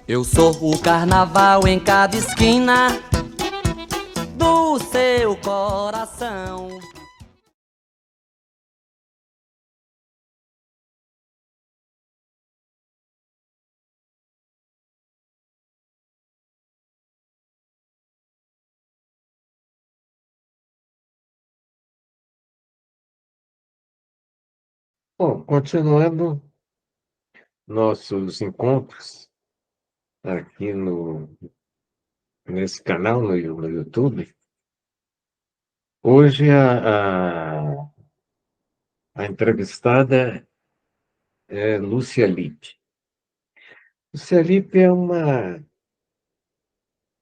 Eu sou o carnaval em cada esquina do seu coração. Bom, continuando nossos encontros aqui nesse canal no YouTube, hoje a entrevistada é Lúcia Lippe. Lúcia Lippe é uma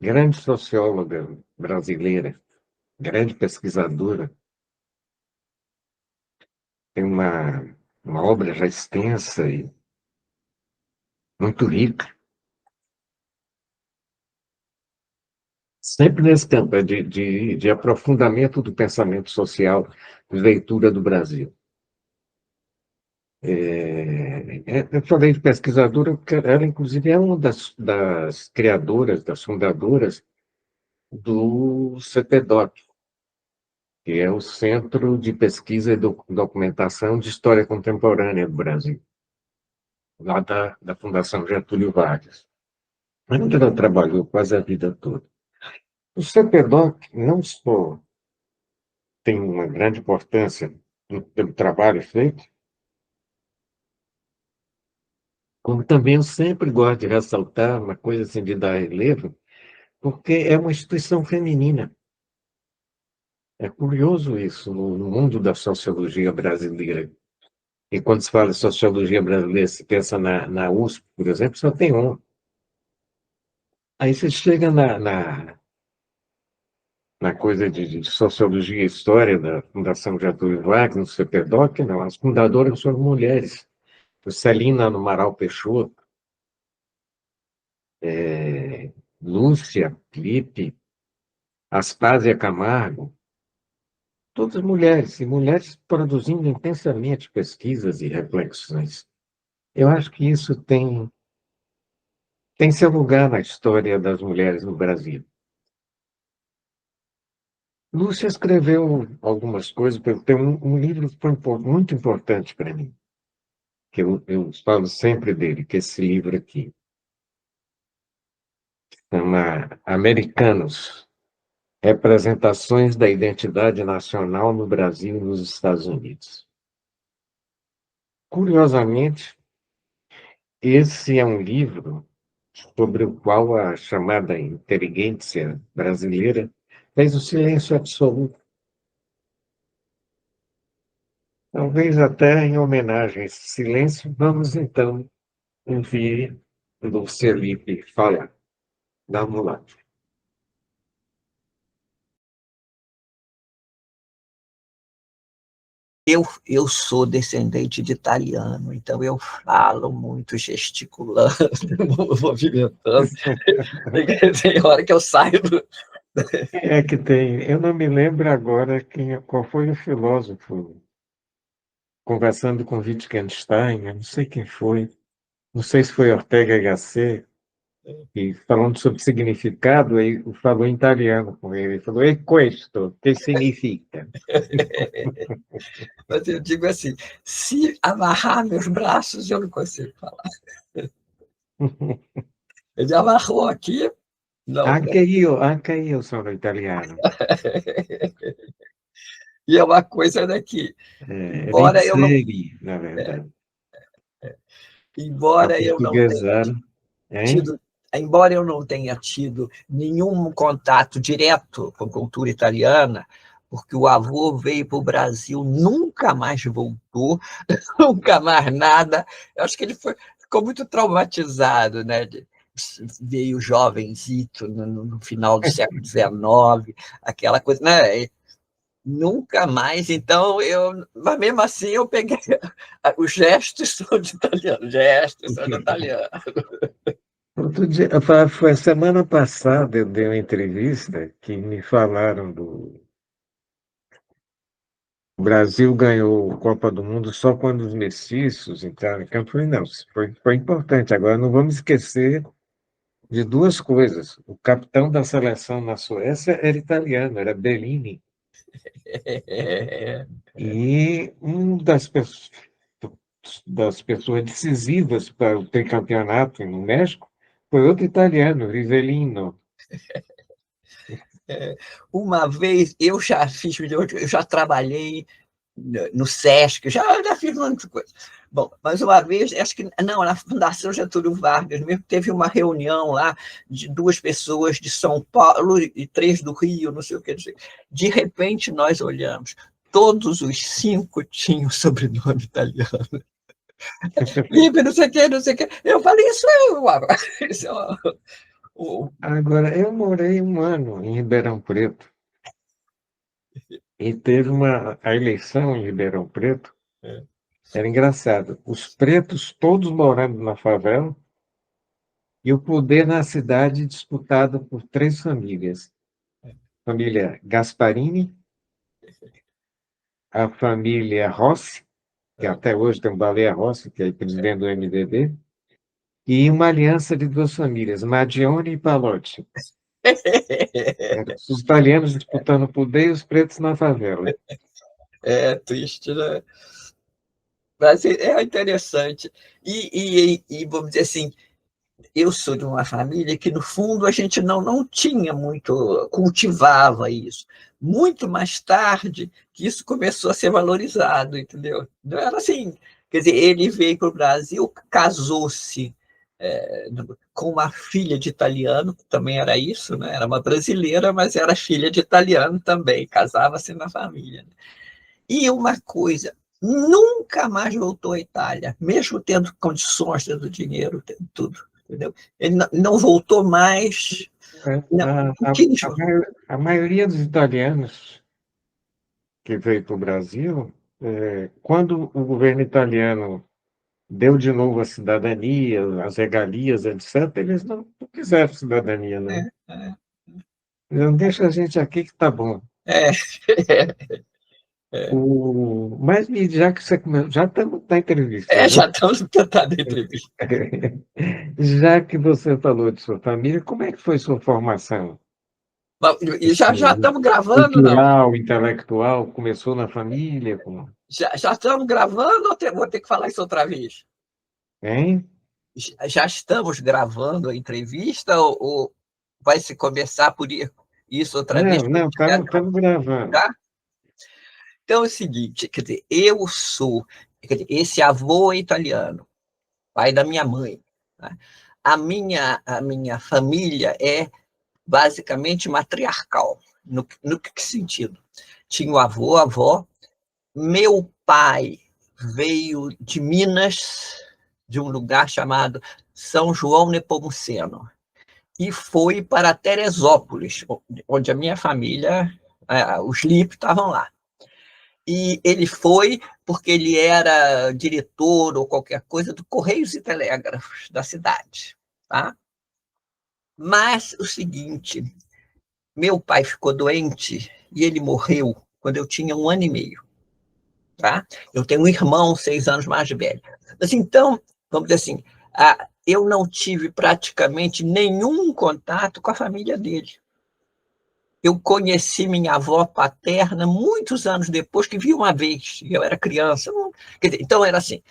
grande socióloga brasileira, grande pesquisadora, tem uma obra já extensa e muito rica, sempre nesse campo de aprofundamento do pensamento social, de leitura do Brasil. Eu falei de pesquisadora, porque ela, inclusive, é uma das criadoras, das fundadoras do CPDOC, que é o Centro de Pesquisa e Documentação de História Contemporânea do Brasil, lá da Fundação Getúlio Vargas, onde ela trabalhou quase a vida toda. O CPDOC não só tem uma grande importância pelo trabalho feito, como também eu sempre gosto de ressaltar uma coisa assim de dar relevo, porque é uma instituição feminina. É curioso isso no mundo da sociologia brasileira. E quando se fala de sociologia brasileira, se pensa na USP, por exemplo, só tem um. Aí você chega na coisa de sociologia e história da Fundação Getúlio Vargas, no CPDOC, não, as fundadoras são mulheres. Celina no Amaral Peixoto, Lúcia Lippe, Aspásia Camargo, todas mulheres, e mulheres produzindo intensamente pesquisas e reflexões. Eu acho que isso tem seu lugar na história das mulheres no Brasil. Lúcia escreveu algumas coisas, tem um livro que foi muito importante para mim, que eu falo sempre dele, que é esse livro aqui, chama Americanos, Representações da Identidade Nacional no Brasil e nos Estados Unidos. Curiosamente, esse é um livro sobre o qual a chamada inteligência brasileira fez o silêncio absoluto. Talvez até em homenagem a esse silêncio, vamos então ouvir Lúcia Lippe falar. Vamos lá. Eu sou descendente de italiano, então eu falo muito gesticulando, movimentando. Tem hora que eu saio do. É que tem, eu não me lembro agora qual foi o filósofo conversando com Wittgenstein, eu não sei quem foi, não sei se foi Ortega Gasset, e falando sobre significado, aí falou em italiano com ele, ele falou, e questo, que significa? Mas eu digo assim: se amarrar meus braços, eu não consigo falar. Ele amarrou aqui, não. Anche io sono italiano. E é uma coisa daqui. Embora eu não, Rizzeri, na verdade. embora eu não tenha Aportuguesaram, hein? tido, embora eu não tenha tido nenhum contato direto com a cultura italiana, porque o avô veio para o Brasil, nunca mais voltou, nunca mais nada. Eu acho que ele ficou muito traumatizado, né? Veio jovenzito no final do século XIX, aquela coisa, né? Nunca mais, então mas mesmo assim eu peguei os gestos são de italiano, gestos são de italiano. Outro dia, foi a semana passada, eu dei uma entrevista que me falaram o Brasil ganhou a Copa do Mundo só quando os mestiços entraram em campo. Eu falei, não, isso foi importante. Agora, não vamos esquecer de duas coisas. O capitão da seleção na Suécia era italiano, era Bellini. E das pessoas decisivas para o tricampeonato no México foi outro italiano, Rivellino. Uma vez eu já trabalhei no SESC, já fiz muita coisa. Bom, mas uma vez, acho que não, na Fundação Getúlio Vargas mesmo, teve uma reunião lá de 2 pessoas de São Paulo e 3 do Rio, não sei o que. De repente, nós olhamos, todos os 5 tinham sobrenome italiano. Lipe, não sei o que, não sei o que. Eu falei, isso é Agora, eu morei 1 ano em Ribeirão Preto e teve a eleição em Ribeirão Preto. Era engraçado. Os pretos todos morando na favela e o poder na cidade disputado por 3 famílias. Família Gasparini, a família Rossi, que até hoje tem o Baleia Rossi, que é presidente do MDB, e uma aliança de 2 famílias, Madione e Palotti. Os italianos disputando o poder e os pretos na favela. É triste, né? Mas é interessante. E vamos dizer assim, eu sou de uma família que, no fundo, a gente não tinha muito, cultivava isso. Muito mais tarde que isso começou a ser valorizado, entendeu? Não era assim. Quer dizer, ele veio para o Brasil, casou-se com uma filha de italiano, que também era isso, né? Era uma brasileira, mas era filha de italiano também, casava-se na família. E uma coisa, nunca mais voltou à Itália, mesmo tendo condições, tendo dinheiro, tendo tudo. Entendeu? Ele não voltou mais. Não, A maioria dos italianos que veio para o Brasil, quando o governo italiano deu de novo a cidadania, as regalias, etc., eles não quiseram cidadania, não. Não deixa a gente aqui que está bom. É. Mas já que você já estamos na entrevista, viu? Já estamos tentando entrevista. Já que você falou de sua família, como é que foi sua formação? E já estamos gravando, não? Cultural, intelectual, começou na família? Já estamos gravando ou vou ter que falar isso outra vez? Hein? Já estamos gravando a entrevista ou vai se começar por isso outra vez? Não, estamos gravando. Tá? Então é o seguinte, quer dizer, esse avô é italiano, pai da minha mãe. Tá? A minha família é basicamente matriarcal. No que sentido? Tinha o avô, a avó. Meu pai veio de Minas, de um lugar chamado São João Nepomuceno, e foi para Teresópolis, onde a minha família, os Lippe, estavam lá. E ele foi porque ele era diretor ou qualquer coisa do Correios e Telégrafos da cidade. Tá? Mas o seguinte, meu pai ficou doente e ele morreu quando eu tinha 1 ano e meio. Tá? Eu tenho um irmão 6 anos mais velho. Mas então, vamos dizer assim, eu não tive praticamente nenhum contato com a família dele. Eu conheci minha avó paterna muitos anos depois, que vi uma vez, eu era criança. Quer dizer, então, era assim,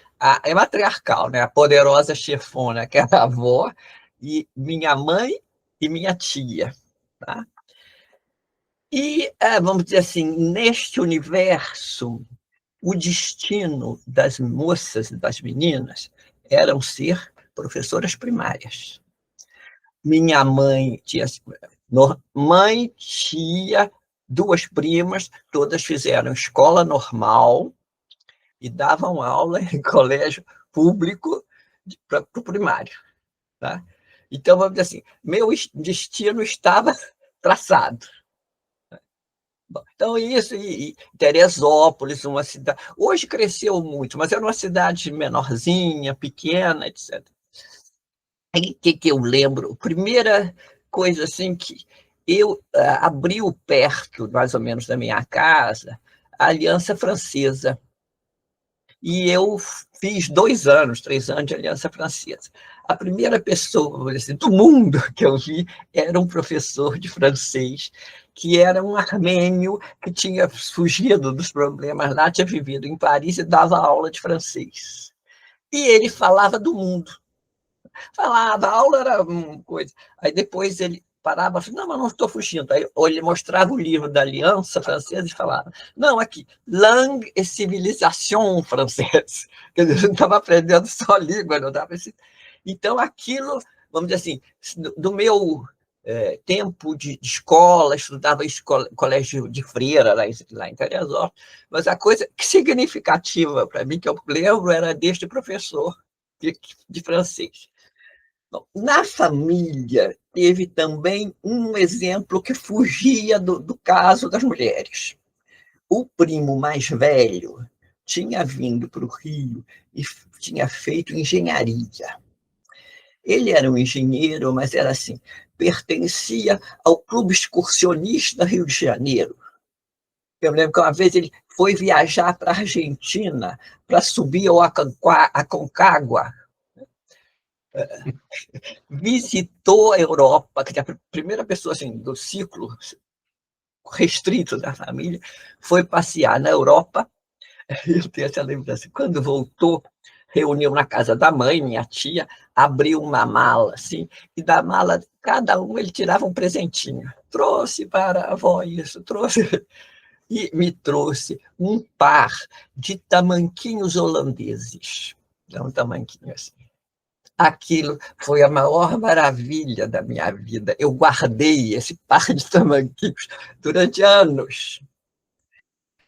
é matriarcal, né? A poderosa chefona, que era a avó, e minha mãe e minha tia. Tá? E, vamos dizer assim, neste universo, o destino das moças e das meninas eram ser professoras primárias. Minha mãe tinha mãe, tia, 2 primas, todas fizeram escola normal e davam aula em colégio público para o primário. Tá? Então, vamos dizer assim, meu destino estava traçado. Então, isso, e Teresópolis, uma cidade. Hoje cresceu muito, mas era uma cidade menorzinha, pequena, etc. Aí, o que eu lembro? Primeira coisa assim que eu abriu perto, mais ou menos, da minha casa, a Aliança Francesa. E eu fiz 2 anos, 3 anos de Aliança Francesa. A primeira pessoa assim, do mundo que eu vi era um professor de francês, que era um armênio que tinha fugido dos problemas lá, tinha vivido em Paris e dava aula de francês. E ele falava do mundo. Falava, a aula era uma coisa. Aí depois ele parava e falava, não, mas não estou fugindo. Aí ele mostrava o livro da Aliança Francesa e falava, não, aqui, Langue et Civilisation Française. Quer dizer, eu não estava aprendendo só língua, não estava assim. Então, aquilo, vamos dizer assim, do meu tempo de escola, estudava colégio de freira lá em Teresópolis, mas a coisa significativa para mim, que eu lembro, era deste professor de francês. Bom, na família, teve também um exemplo que fugia do caso das mulheres. O primo mais velho tinha vindo para o Rio e tinha feito engenharia. Ele era um engenheiro, mas era assim, pertencia ao Clube Excursionista Rio de Janeiro. Eu lembro que uma vez ele foi viajar para a Argentina para subir ao Aconcagua, visitou a Europa, que a primeira pessoa assim, do ciclo restrito da família, foi passear na Europa. Eu tenho essa lembrança. Quando voltou, reuniu na casa da mãe, minha tia, abriu uma mala, assim, e da mala, cada um ele tirava um presentinho. Trouxe para a avó isso, trouxe. E me trouxe um par de tamanquinhos holandeses. É um tamanquinho assim. Aquilo foi a maior maravilha da minha vida. Eu guardei esse par de tamanquinhos durante anos.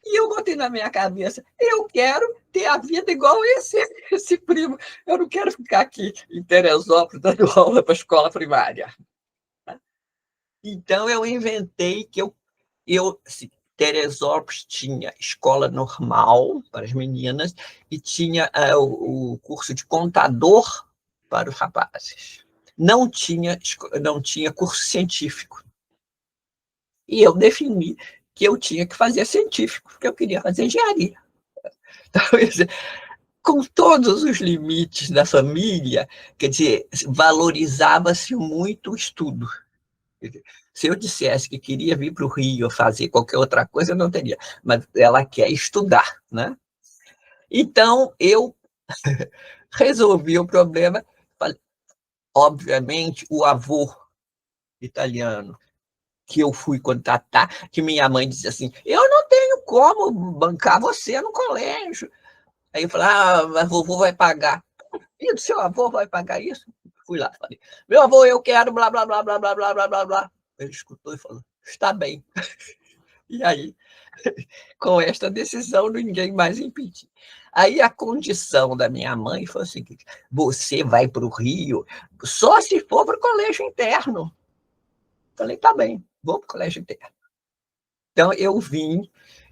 E eu botei na minha cabeça, eu quero ter a vida igual esse primo. Eu não quero ficar aqui em Teresópolis dando aula para a escola primária. Então, eu inventei que assim, Teresópolis tinha escola normal para as meninas e tinha o curso de contador para os rapazes. Não tinha curso científico. E eu defini que eu tinha que fazer científico, porque eu queria fazer engenharia. Então, com todos os limites da família, quer dizer, valorizava-se muito o estudo. Se eu dissesse que queria vir para o Rio fazer qualquer outra coisa, eu não teria. Mas ela quer estudar, né? Então, eu resolvi o problema. Obviamente, o avô italiano, que eu fui contatar, que minha mãe disse assim, eu não tenho como bancar você no colégio. Aí eu falei, mas vovô vai pagar. E o seu avô vai pagar isso? Fui lá, falei, meu avô, eu quero blá, blá, blá, blá, blá, blá, blá, blá, blá. Ele escutou e falou, está bem. E aí, com esta decisão, ninguém mais impediu. Aí a condição da minha mãe foi o seguinte, você vai para o Rio só se for para o colégio interno. Falei, tá bem, vou para o colégio interno. Então, eu vim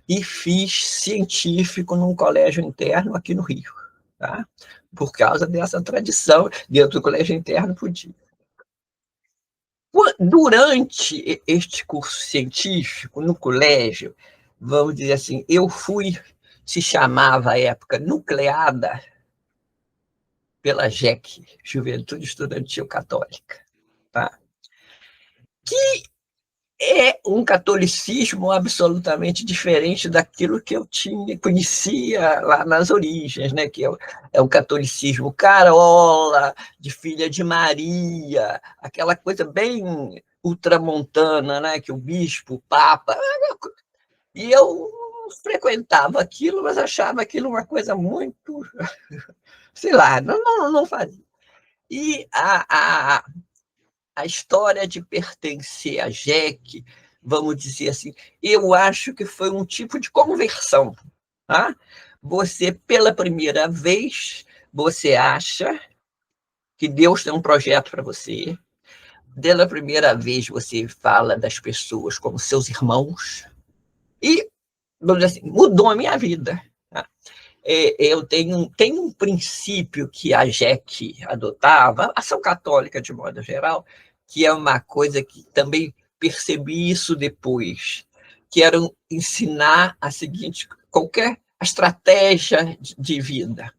e fiz científico num colégio interno aqui no Rio, tá? Por causa dessa tradição, dentro do colégio interno podia. Durante este curso científico, no colégio, vamos dizer assim, eu se chamava à época, nucleada pela JEC, Juventude Estudantil Católica, tá? Que é um catolicismo absolutamente diferente daquilo que eu conhecia lá nas origens, né? Que é o catolicismo carola, de filha de Maria, aquela coisa bem ultramontana, né? Que o bispo, o papa... E eu frequentava aquilo, mas achava aquilo uma coisa muito... sei lá, não fazia. E a história de pertencer a JEC, vamos dizer assim, eu acho que foi um tipo de conversão. Tá? Você, pela primeira vez, você acha que Deus tem um projeto para você. Pela primeira vez, você fala das pessoas como seus irmãos. E, vamos dizer assim, mudou a minha vida. Tá? Eu tenho um princípio que a JEC adotava, a ação católica de modo geral, que é uma coisa que também percebi isso depois, que era ensinar a seguinte, qualquer estratégia de vida: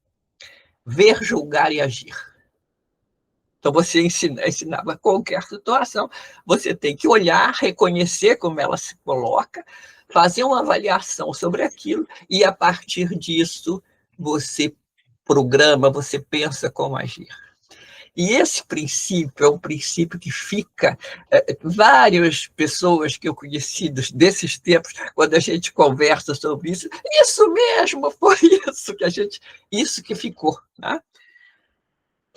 ver, julgar e agir. Então, você ensinava qualquer situação, você tem que olhar, reconhecer como ela se coloca, fazer uma avaliação sobre aquilo, e, a partir disso, você programa, você pensa como agir. E esse princípio é um princípio que fica... várias pessoas que eu conheci desses tempos, quando a gente conversa sobre isso mesmo, foi isso que ficou, né?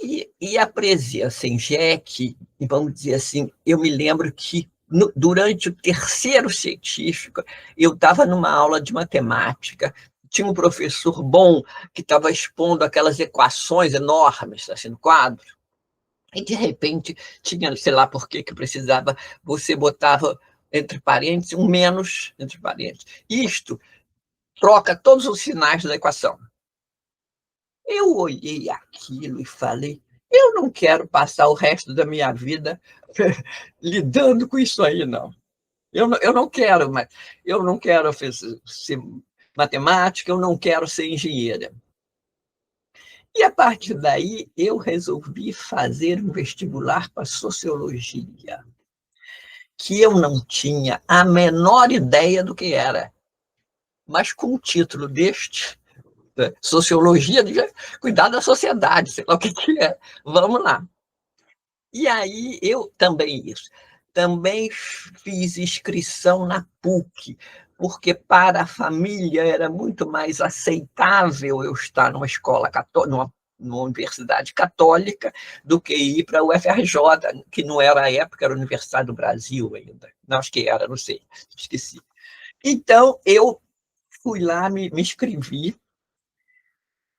E a presença em Jack, vamos dizer assim, eu me lembro que durante o terceiro científico, eu estava numa aula de matemática, tinha um professor bom que estava expondo aquelas equações enormes, assim, no quadro, e, de repente, tinha, sei lá por que precisava, você botava entre parênteses um menos entre parênteses. Isto troca todos os sinais da equação. Eu olhei aquilo e falei, eu não quero passar o resto da minha vida lidando com isso aí, não. Eu não quero, mas eu não quero ser matemática, eu não quero ser engenheira. E, a partir daí, eu resolvi fazer um vestibular para sociologia, que eu não tinha a menor ideia do que era. Mas, com o título deste, sociologia, cuidar da sociedade, sei lá o que é. Vamos lá. E aí, eu também fiz inscrição na PUC, porque para a família era muito mais aceitável eu estar numa escola católica, numa universidade católica, do que ir para a UFRJ, que não era a época, era a Universidade do Brasil ainda. Não, acho que era, não sei, esqueci. Então, eu fui lá, me inscrevi,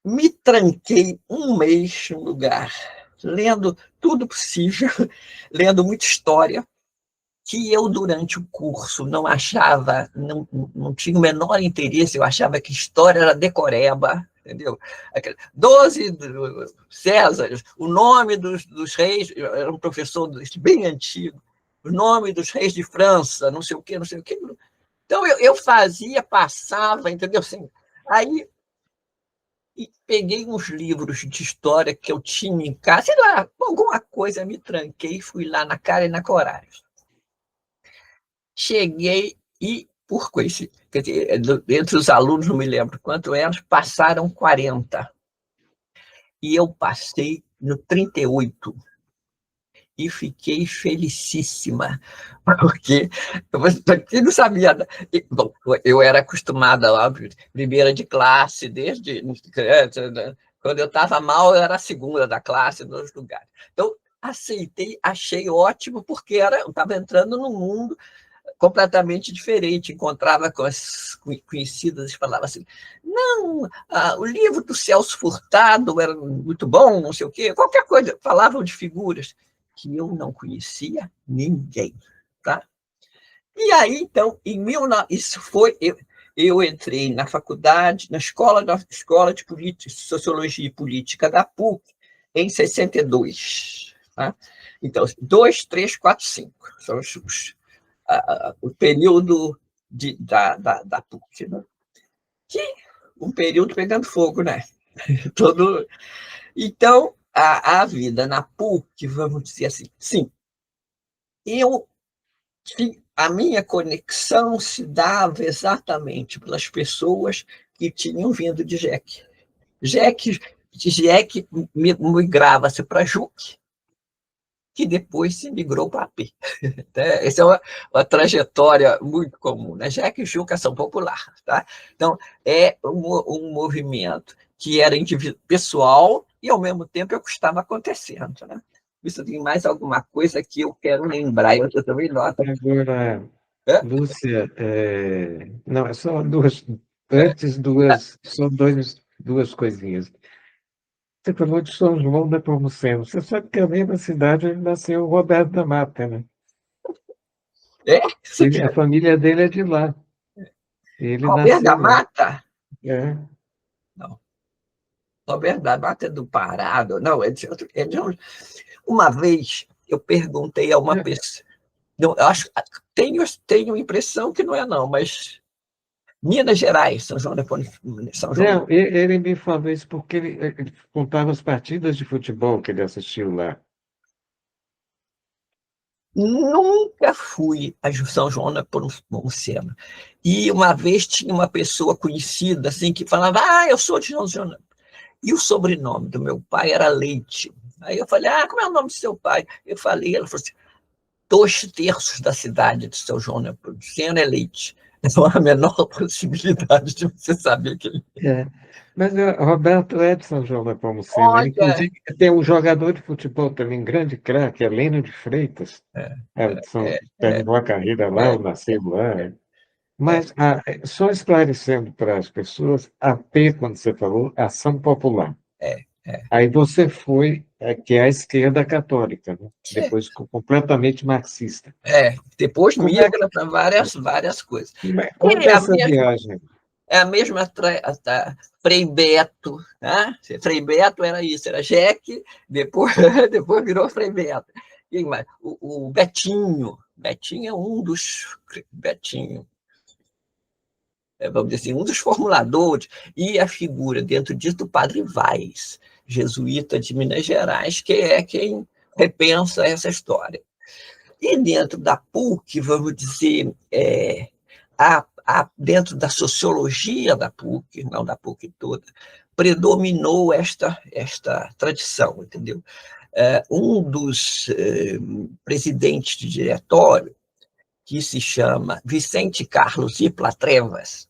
me tranquei um mês no lugar, lendo tudo possível, lendo muita história, que eu, durante o curso, não achava, não tinha o menor interesse, eu achava que história era decoreba, entendeu? 12 Césares, o nome dos reis, era um professor bem antigo, o nome dos reis de França, não sei o quê, não sei o quê. Então, eu fazia, passava, entendeu? Assim, aí, e peguei uns livros de história que eu tinha em casa, sei lá, alguma coisa, me tranquei, fui lá na cara e na coragem. Cheguei e, por coincidência, entre os alunos, não me lembro quanto eram, passaram 40. E eu passei no 38. E fiquei felicíssima, porque eu não sabia. Bom, eu era acostumada, óbvio, primeira de classe, desde quando eu estava mal, eu era a segunda da classe nos lugares. Então, aceitei, achei ótimo, porque eu estava entrando num mundo completamente diferente. Encontrava com as conhecidas e falava assim, não, o livro do Celso Furtado era muito bom, não sei o quê, qualquer coisa, falavam de figuras que eu não conhecia ninguém, tá? E aí, então, isso foi... Eu entrei na faculdade, na escola de Sociologia e Política da PUC, em 62. Tá? Então, 2, 3, 4, 5. São o período da PUC. Né? Que um período pegando fogo, né? Todo... Então, a vida na PUC, vamos dizer assim, sim, a minha conexão se dava exatamente pelas pessoas que tinham vindo de JEC. JEC migrava-se para JUC, que depois se migrou para AP. Essa é uma trajetória muito comum. Né? JEC e JUC são populares. Tá? Então, é um movimento que era pessoal e, ao mesmo tempo, é o que estava acontecendo. Né? Isso tem mais alguma coisa que eu quero lembrar, eu também noto. Agora, Lúcia, não, é só antes só duas coisinhas. Você falou de São João da Nepomuceno. Você sabe que ali na cidade nasceu o Roberto da Mata, né? A família dele é de lá. Ele Roberto da nasceu lá. Mata? Não. Roberto da Mata é do Pará. Não, uma vez eu perguntei a uma pessoa. Não, eu acho, tenho a impressão que não é, não, mas Minas Gerais, São João São João. Não, ele me falou isso porque ele contava as partidas de futebol que ele assistiu lá. Nunca fui a São João Nepomuceno. E uma vez tinha uma pessoa conhecida assim que falava: eu sou de São João. E o sobrenome do meu pai era Leite. Aí eu falei: como é o nome do seu pai? Eu falei, ela falou assim: 2/3 da cidade de São João Nepomuceno é Leite. Não há a menor possibilidade de você saber que ele... É. Mas Roberto é de São João da Nepomuceno. Ele, Olha, inclusive, tem um jogador de futebol também, grande craque, Heleno de Freitas. é, é, Terminou a carreira lá, é, ou nasceu lá. é, Mas, só esclarecendo para as pessoas, a P, quando você falou, Ação Popular. é, é. Aí você foi, que é a esquerda católica, né? É, Depois ficou completamente marxista. depois Como é que, migra para várias coisas. conta É a essa mesma, viagem. é a mesma Frei Beto, né? Frei Beto era isso, era Jeque, depois, depois virou Frei Beto. Quem mais? O Betinho. Betinho é um dos. Betinho, vamos dizer assim, um dos formuladores, e a figura dentro disso do Padre Vaz, jesuíta de Minas Gerais, que é quem repensa essa história. E dentro da PUC, vamos dizer, dentro da sociologia da PUC, não da PUC toda, predominou esta tradição, entendeu? Um dos presidentes de diretório, que se chama Vicente Carlos Ipla Trevas,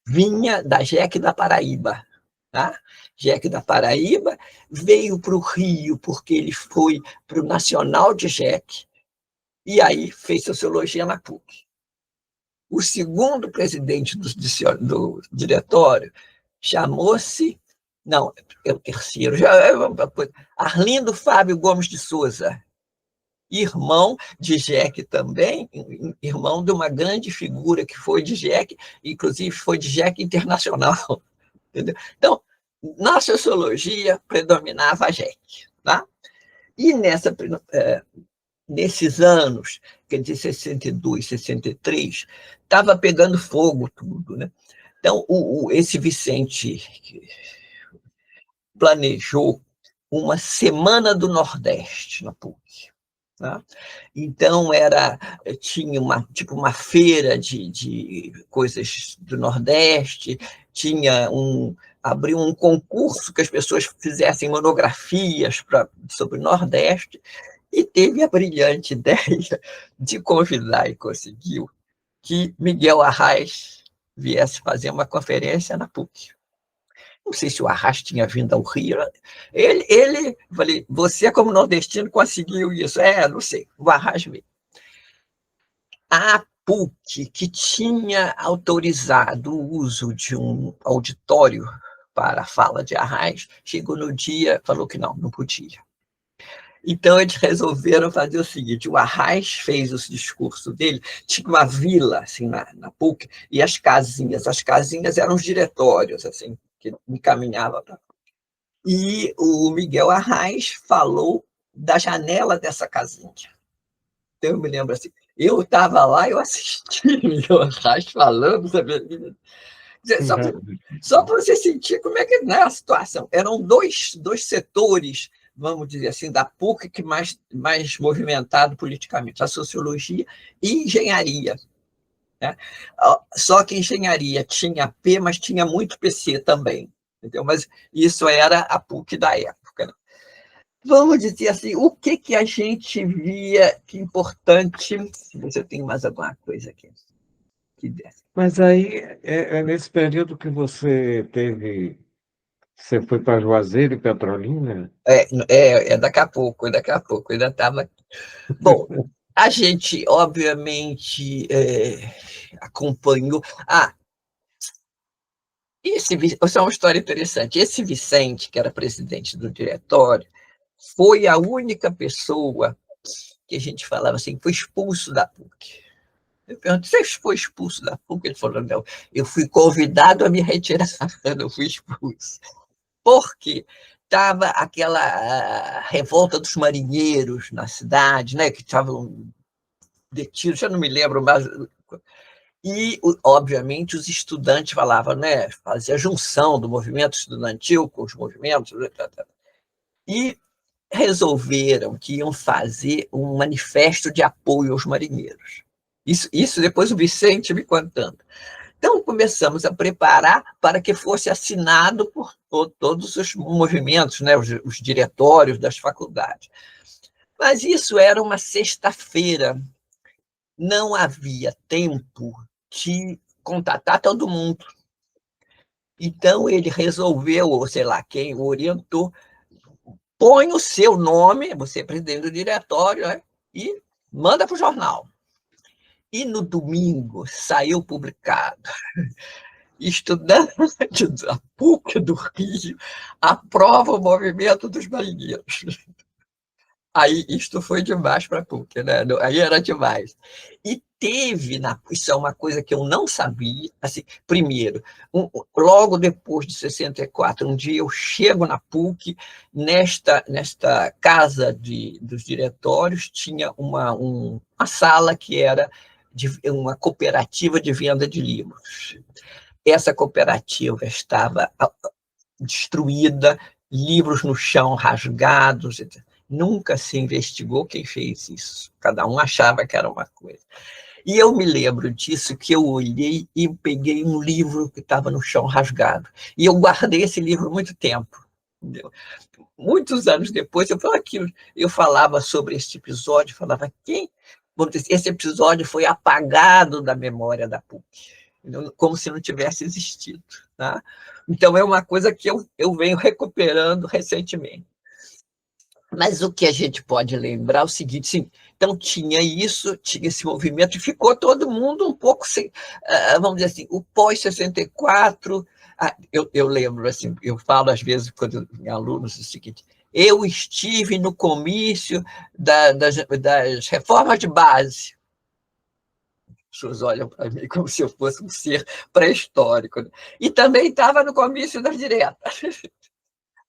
vinha da JEC da Paraíba. Tá? JEC da Paraíba veio para o Rio porque ele foi para o Nacional de JEC e aí fez sociologia na PUC. O segundo presidente do diretório chamou-se, não, é o terceiro, já é uma coisa, Arlindo Fábio Gomes de Souza, irmão de JEC também, irmão de uma grande figura que foi de JEC, inclusive foi de JEC internacional. Entendeu? Então, na sociologia predominava a JEC. Tá? E nesses anos, quer dizer, 62, 63, estava pegando fogo tudo. Né? Então, esse Vicente planejou uma Semana do Nordeste na PUC. Tá? Então, tinha uma feira de coisas do Nordeste, abriu um concurso que as pessoas fizessem monografias sobre o Nordeste, e teve a brilhante ideia de convidar, e conseguiu, que Miguel Arraes viesse fazer uma conferência na PUC. Não sei se o Arraes tinha vindo ao Rio. Falei, você como nordestino conseguiu isso? Não sei, o Arraes veio. A PUC, que tinha autorizado o uso de um auditório para a fala de Arraes, chegou no dia, falou que não podia. Então, eles resolveram fazer o seguinte: o Arraes fez o discurso dele, tinha uma vila assim, na PUC, e as casinhas eram os diretórios, assim, que encaminhava para. E o Miguel Arraes falou da janela dessa casinha. Então, eu me lembro assim, eu estava lá, eu assisti o Miguel Arraes falando, sabe? Só para você sentir como é que é a situação. Eram dois setores, vamos dizer assim, da PUC que mais movimentado politicamente, a sociologia e engenharia. Né? Só que engenharia tinha P, mas tinha muito PC também. Entendeu? Mas isso era a PUC da época. Né? Vamos dizer assim, o que a gente via que importante... Se você tem mais alguma coisa aqui. Mas aí, nesse período que você teve, você foi para Juazeiro e Petrolina? Daqui a pouco, ainda estava... Bom, a gente, obviamente, acompanhou... Essa é uma história interessante. Esse Vicente, que era presidente do diretório, foi a única pessoa que a gente falava assim, foi expulso da PUC. Eu perguntei, você foi expulso da PUC? Ele falou, não, eu fui convidado a me retirar, eu não fui expulso. Por quê? Estava aquela revolta dos marinheiros na cidade, né, que estavam detidos, já não me lembro, mas... E, obviamente, os estudantes falavam, né, fazia a junção do movimento estudantil com os movimentos, e resolveram que iam fazer um manifesto de apoio aos marinheiros. Isso depois o Vicente me contando. Então, começamos a preparar para que fosse assinado por todos os movimentos, né, os diretórios das faculdades. Mas isso era uma sexta-feira, não havia tempo de contatar todo mundo. Então, ele resolveu, ou sei lá quem o orientou, põe o seu nome, você é presidente do diretório, né, e manda para o jornal. E no domingo saiu publicado: estudantes da PUC do Rio aprova o movimento dos marinheiros. Aí isto foi demais para a PUC, né? Aí era demais. E teve, isso é uma coisa que eu não sabia, assim, primeiro, logo depois de 64, um dia eu chego na PUC, nesta casa dos diretórios, tinha uma sala que era uma cooperativa de venda de livros. Essa cooperativa estava destruída, livros no chão rasgados, etc. Nunca se investigou quem fez isso. Cada um achava que era uma coisa. E eu me lembro disso, que eu olhei e peguei um livro que estava no chão rasgado. E eu guardei esse livro muito tempo. Entendeu? Muitos anos depois, eu falava sobre esse episódio, falava esse episódio foi apagado da memória da PUC, como se não tivesse existido. Tá? Então, é uma coisa que eu venho recuperando recentemente. Mas o que a gente pode lembrar é o seguinte, sim, então tinha esse movimento, e ficou todo mundo um pouco sem, vamos dizer assim, o pós-64, eu lembro, assim, eu falo às vezes, quando meus alunos, o seguinte: eu estive no comício das reformas de base. As pessoas olham para mim como se eu fosse um ser pré-histórico. Né? E também estava no comício das diretas.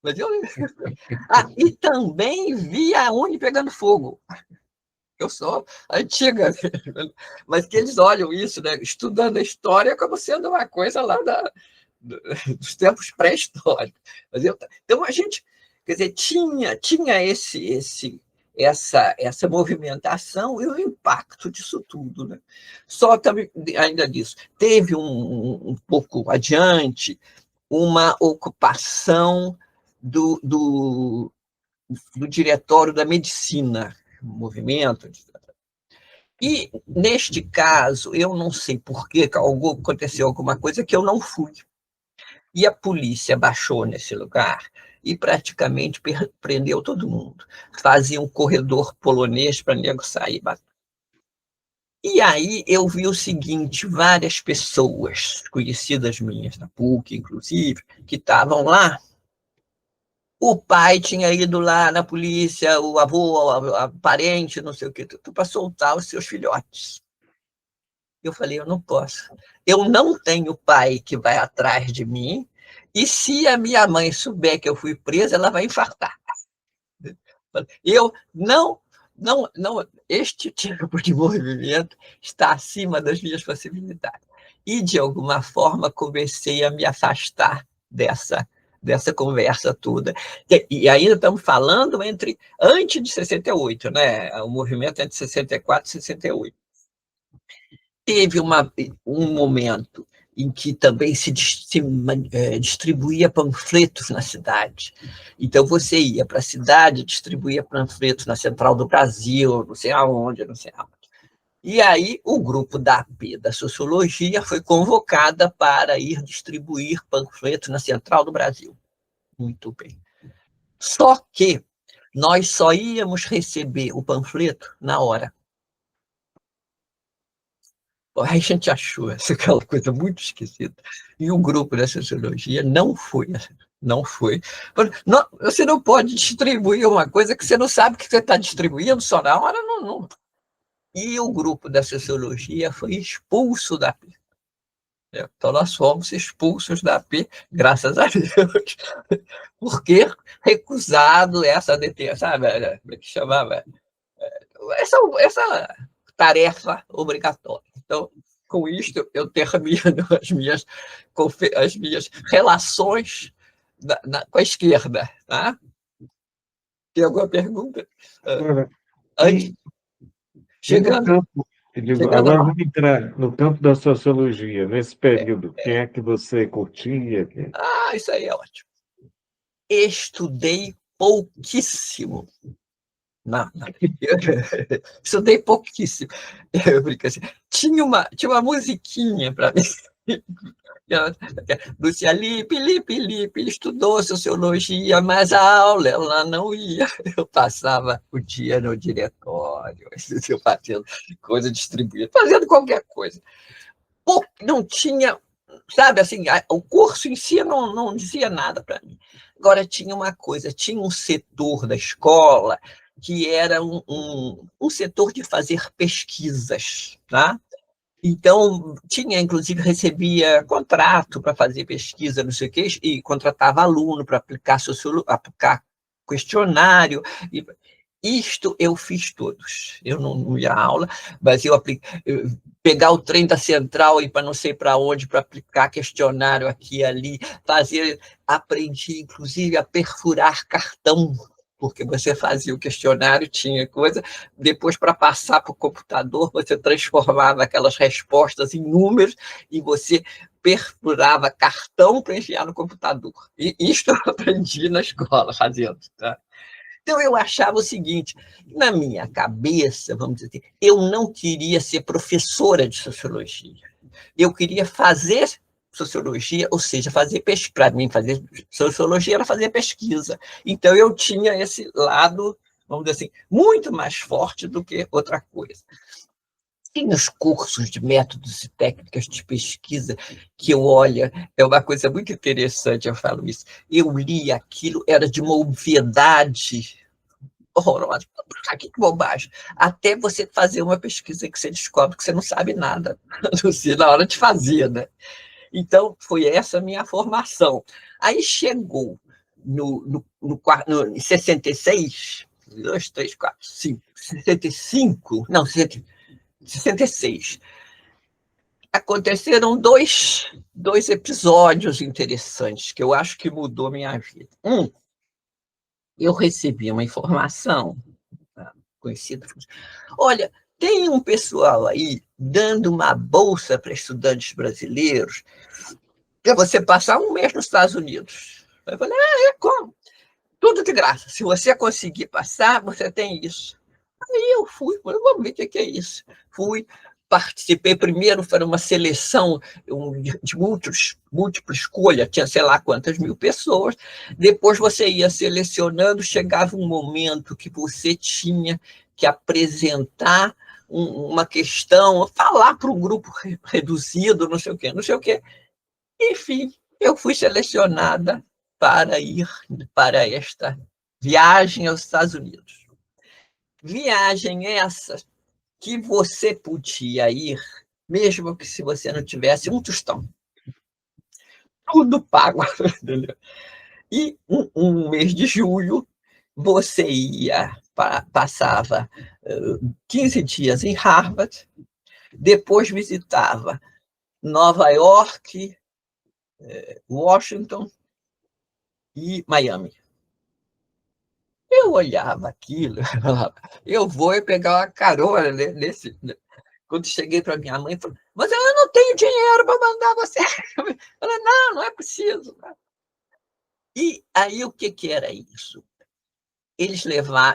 Mas e também vi a Uni pegando fogo. Eu sou antiga, mas que eles olham isso, né, estudando a história como sendo uma coisa lá dos tempos pré-históricos. Então, a gente, quer dizer, tinha essa movimentação e o impacto disso tudo. Né? Só também, ainda disso, teve um pouco adiante uma ocupação do Diretório da Medicina, movimento. E, neste caso, eu não sei por que aconteceu alguma coisa que eu não fui. E a polícia baixou nesse lugar e praticamente prendeu todo mundo. Fazia um corredor polonês para nego sair. E aí eu vi o seguinte: várias pessoas, conhecidas minhas da PUC, inclusive, que estavam lá. O pai tinha ido lá na polícia, o avô, a parente, não sei o quê, para soltar os seus filhotes. Eu falei: eu não posso. Eu não tenho pai que vai atrás de mim, e se a minha mãe souber que eu fui presa, ela vai infartar. Eu não, este tipo de movimento está acima das minhas possibilidades. E, de alguma forma, comecei a me afastar dessa conversa toda. E ainda estamos falando antes de 68, né? O movimento entre 64 e 68. Teve um momento em que também se distribuía panfletos na cidade. Então, você ia para a cidade, distribuía panfletos na Central do Brasil, não sei aonde, não sei aonde. E aí o grupo da AP, da Sociologia, foi convocada para ir distribuir panfletos na Central do Brasil. Muito bem. Só que nós só íamos receber o panfleto na hora. Aí a gente achou aquela coisa muito esquisita. E o grupo da Sociologia não foi. Não, você não pode distribuir uma coisa que você não sabe que você está distribuindo, só na hora não. E o grupo da Sociologia foi expulso da AP. Então, nós fomos expulsos da AP, graças a Deus, porque recusado essa detenção, sabe? Como é que chamava? Essa tarefa obrigatória. Então, com isto, eu termino as minhas relações com a esquerda. Tá? Tem alguma pergunta? Agora, Antes, e no chegando campo, agora lá. vamos entrar no campo da sociologia, nesse período, quem é que você curtia? Isso aí é ótimo. Estudei pouquíssimo. Não. Estudei pouquíssimo. Eu brinco assim. Tinha uma musiquinha para mim. Lúcia Lipe estudou sociologia, mas a aula ela não ia. Eu passava o dia no diretório, eu fazendo coisa distribuída, fazendo qualquer coisa. Não tinha, sabe, assim, o curso em si não dizia nada para mim. Agora, tinha uma coisa, tinha um setor da escola que era um setor de fazer pesquisas, tá? Então, inclusive, recebia contrato para fazer pesquisa, não sei o quê, e contratava aluno para aplicar questionário. Isto eu fiz todos. Eu não ia à aula, mas eu pegar o trem da central e ir para não sei para onde, para aplicar questionário aqui e ali, aprendi, inclusive, a perfurar cartão, porque você fazia o questionário, tinha coisa, depois, para passar para o computador, você transformava aquelas respostas em números e você perfurava cartão para enfiar no computador. E isto eu aprendi na escola fazendo, tá? Então, eu achava o seguinte, na minha cabeça, vamos dizer assim, eu não queria ser professora de sociologia. Eu queria fazer sociologia, ou seja, para mim, fazer sociologia era fazer pesquisa. Então, eu tinha esse lado, vamos dizer assim, muito mais forte do que outra coisa. Tem os cursos de métodos e técnicas de pesquisa que eu olho, é uma coisa muito interessante, eu falo isso. Eu li aquilo, era de uma obviedade horrorosa. Que bobagem. Até você fazer uma pesquisa que você descobre que você não sabe nada, na hora de fazer, né? Então, foi essa a minha formação. Aí chegou em 66, 2, 3, 4, 5, 65, não, 66. Aconteceram dois episódios interessantes que eu acho que mudou minha vida. Eu recebi uma informação conhecida. Olha, tem um pessoal aí dando uma bolsa para estudantes brasileiros para você passar um mês nos Estados Unidos. Eu falei, como? Tudo de graça. Se você conseguir passar, você tem isso. Aí eu fui, falei, vamos ver o que é isso. Fui, participei primeiro, foi uma seleção de múltipla escolha, tinha sei lá quantas mil pessoas, depois você ia selecionando, chegava um momento que você tinha que apresentar uma questão, falar para um grupo reduzido, não sei o quê. Enfim, eu fui selecionada para ir para esta viagem aos Estados Unidos. Viagem essa que você podia ir, mesmo que se você não tivesse um tostão. Tudo pago. Entendeu? E um mês de julho, você passava 15 dias em Harvard, depois visitava Nova York, Washington e Miami. Eu olhava aquilo, eu vou pegar uma carona nesse. Quando cheguei para minha mãe, falei, mas eu não tenho dinheiro para mandar você. Eu falei, não é preciso. E aí, o que era isso? Eles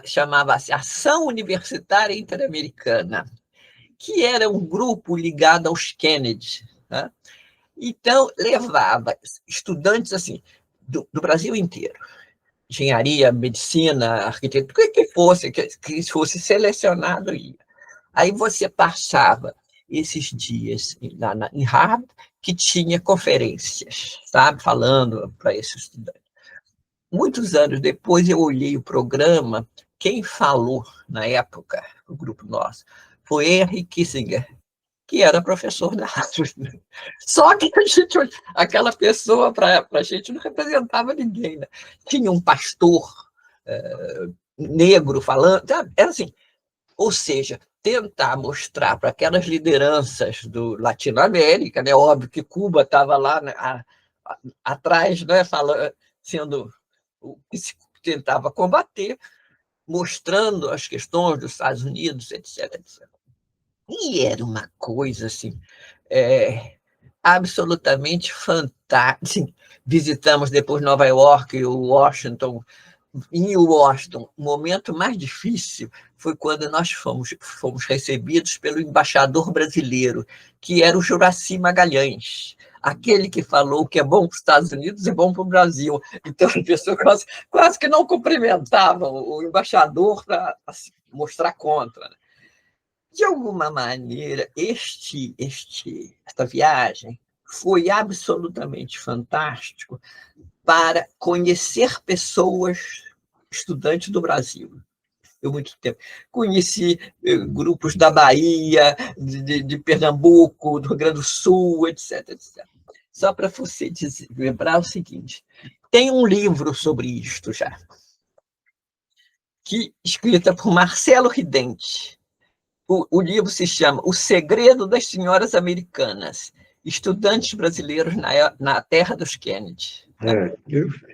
chamavam-se Ação Universitária Interamericana, que era um grupo ligado aos Kennedy. Né? Então, levava estudantes assim do Brasil inteiro, engenharia, medicina, arquitetura, que fosse selecionado, ia. Aí você passava esses dias em Harvard, que tinha conferências, sabe, falando para esses estudantes. Muitos anos depois, eu olhei o programa, quem falou na época, o grupo nosso, foi Henry Kissinger, que era professor da Harvard. Só que aquela pessoa, para a gente, não representava ninguém. Né? Tinha um pastor negro falando, era assim, Ou seja, tentar mostrar para aquelas lideranças do Latinoamérica, né? Óbvio que Cuba estava lá, né, atrás, né, sendo o que se tentava combater, mostrando as questões dos Estados Unidos, etc, etc. E era uma coisa assim, absolutamente fantástica. Visitamos depois Nova York e Washington. Em Washington, o momento mais difícil foi quando nós fomos recebidos pelo embaixador brasileiro, que era o Juracy Magalhães, aquele que falou que é bom para os Estados Unidos, é bom para o Brasil. Então, as pessoas quase que não cumprimentavam o embaixador para mostrar contra. De alguma maneira, esta viagem foi absolutamente fantástico para conhecer pessoas estudantes do Brasil. Eu muito tempo conheci grupos da Bahia, de Pernambuco, do Rio Grande do Sul, etc, etc. Só para você lembrar o seguinte, tem um livro sobre isto já, escrita por Marcelo Ridente. O livro se chama O Segredo das Senhoras Americanas, Estudantes Brasileiros na Terra dos Kennedy.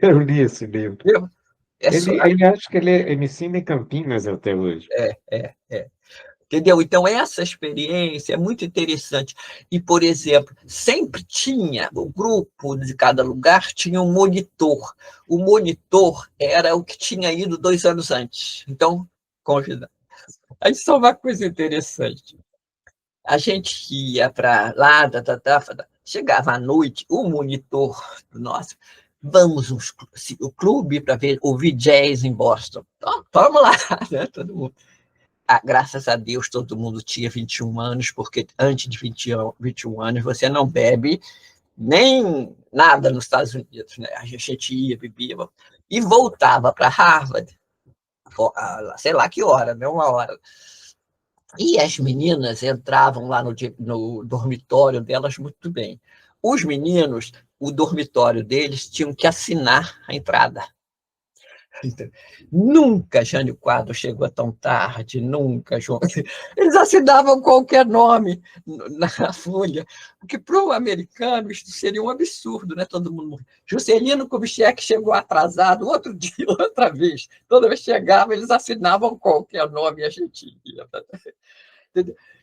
Eu li esse livro. Ele acho que ele ensina em Campinas até hoje. Entendeu? Então, essa experiência é muito interessante. E, por exemplo, sempre tinha, o grupo de cada lugar tinha um monitor. O monitor era o que tinha ido 2 anos antes. Então, convidado. Isso é uma coisa interessante. A gente ia para lá, chegava à noite, o monitor nosso, vamos o clube para ouvir jazz em Boston. Então, vamos lá, né? Todo mundo. Graças a Deus, todo mundo tinha 21 anos, porque antes de 21 anos você não bebe nem nada nos Estados Unidos. Né? A gente ia, bebia e voltava para Harvard, sei lá que hora, né? 1 hora. E as meninas entravam lá no dormitório delas muito bem. Os meninos, o dormitório deles, tinham que assinar a entrada. Nunca Jânio Quadros chegou tão tarde, nunca, João. Eles assinavam qualquer nome na folha, porque para um americano isso seria um absurdo, né? Todo mundo. Juscelino Kubitschek chegou atrasado, outro dia, outra vez. Toda vez que chegava, eles assinavam qualquer nome e a gente ia.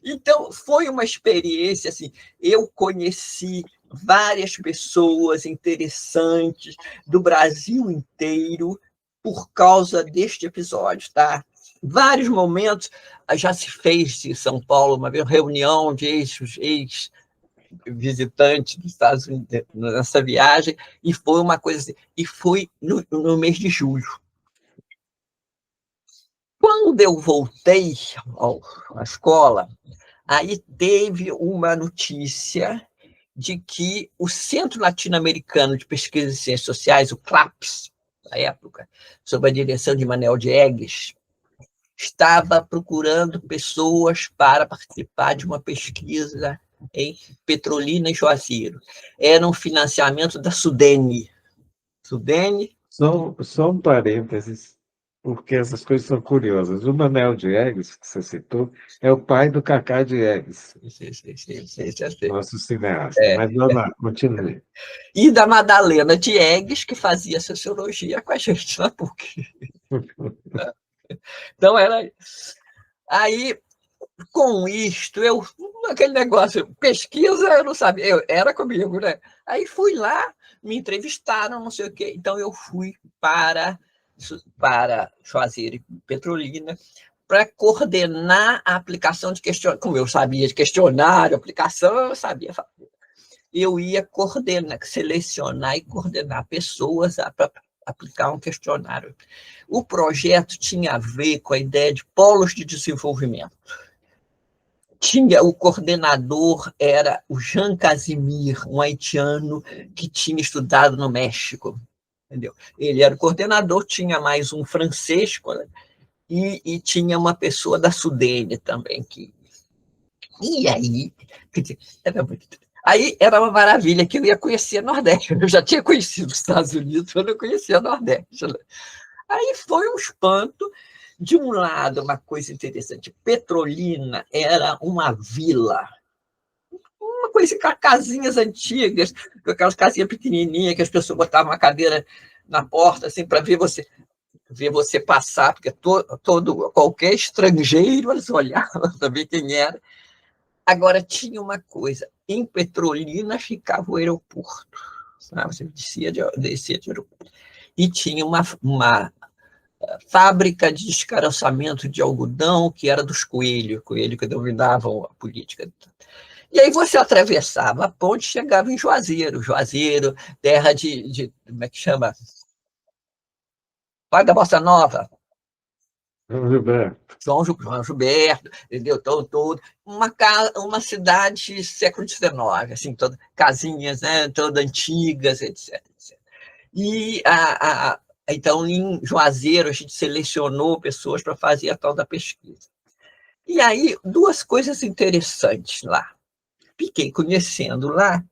Então, foi uma experiência assim. Eu conheci várias pessoas interessantes do Brasil inteiro por causa deste episódio, tá? Vários momentos já se fez em São Paulo uma reunião de ex-visitantes dos Estados Unidos nessa viagem, e foi uma coisa assim, e foi no mês de julho. Quando eu voltei à escola, aí teve uma notícia de que o Centro Latino-Americano de Pesquisas em Ciências Sociais, o CLAPS, na época, sob a direção de Manuel Diegues, estava procurando pessoas para participar de uma pesquisa em Petrolina e Juazeiro. Era um financiamento da Sudene. Sudene... Só um parênteses, porque essas coisas são curiosas. O Manuel Diegues, que você citou, é o pai do Cacá Diegues, nosso cineasta. Mas vamos lá, continue. E da Madalena Diegues, que fazia sociologia com a gente na PUC. Então, era... Aí, com isto, aquele negócio, pesquisa, eu não sabia, era comigo, né? Aí fui lá, me entrevistaram, não sei o quê. Então, eu fui para Juazeiro e Petrolina para coordenar a aplicação de questionário. Como eu sabia de questionário, aplicação, eu sabia fazer. Eu ia selecionar e coordenar pessoas para aplicar um questionário. O projeto tinha a ver com a ideia de polos de desenvolvimento. O coordenador era o Jean Casimir, um haitiano que tinha estudado no México. Entendeu? Ele era o coordenador, tinha mais um francês, e tinha uma pessoa da Sudene também. E aí, era muito... Aí era uma maravilha que eu ia conhecer o Nordeste. Eu já tinha conhecido os Estados Unidos, mas eu não conhecia o Nordeste. Aí foi um espanto de um lado, uma coisa interessante, Petrolina era uma vila, uma coisa com casinhas antigas, com aquelas casinhas pequenininhas que as pessoas botavam uma cadeira na porta assim para ver você passar, porque qualquer estrangeiro eles olhavam para ver quem era. Agora, tinha uma coisa, em Petrolina ficava o aeroporto, sabe? Você descia de aeroporto. E tinha uma fábrica de descaroçamento de algodão, que era dos coelhos que dominavam a política. E aí você atravessava a ponte e chegava em Juazeiro, terra como é que chama? Pai da Bossa Nova, Gilberto. João Gilberto, entendeu? Uma cidade século XIX, assim, casinhas, né, todas antigas, etc. E então, em Juazeiro, a gente selecionou pessoas para fazer a tal da pesquisa. E aí, duas coisas interessantes lá. Fiquei conhecendo lá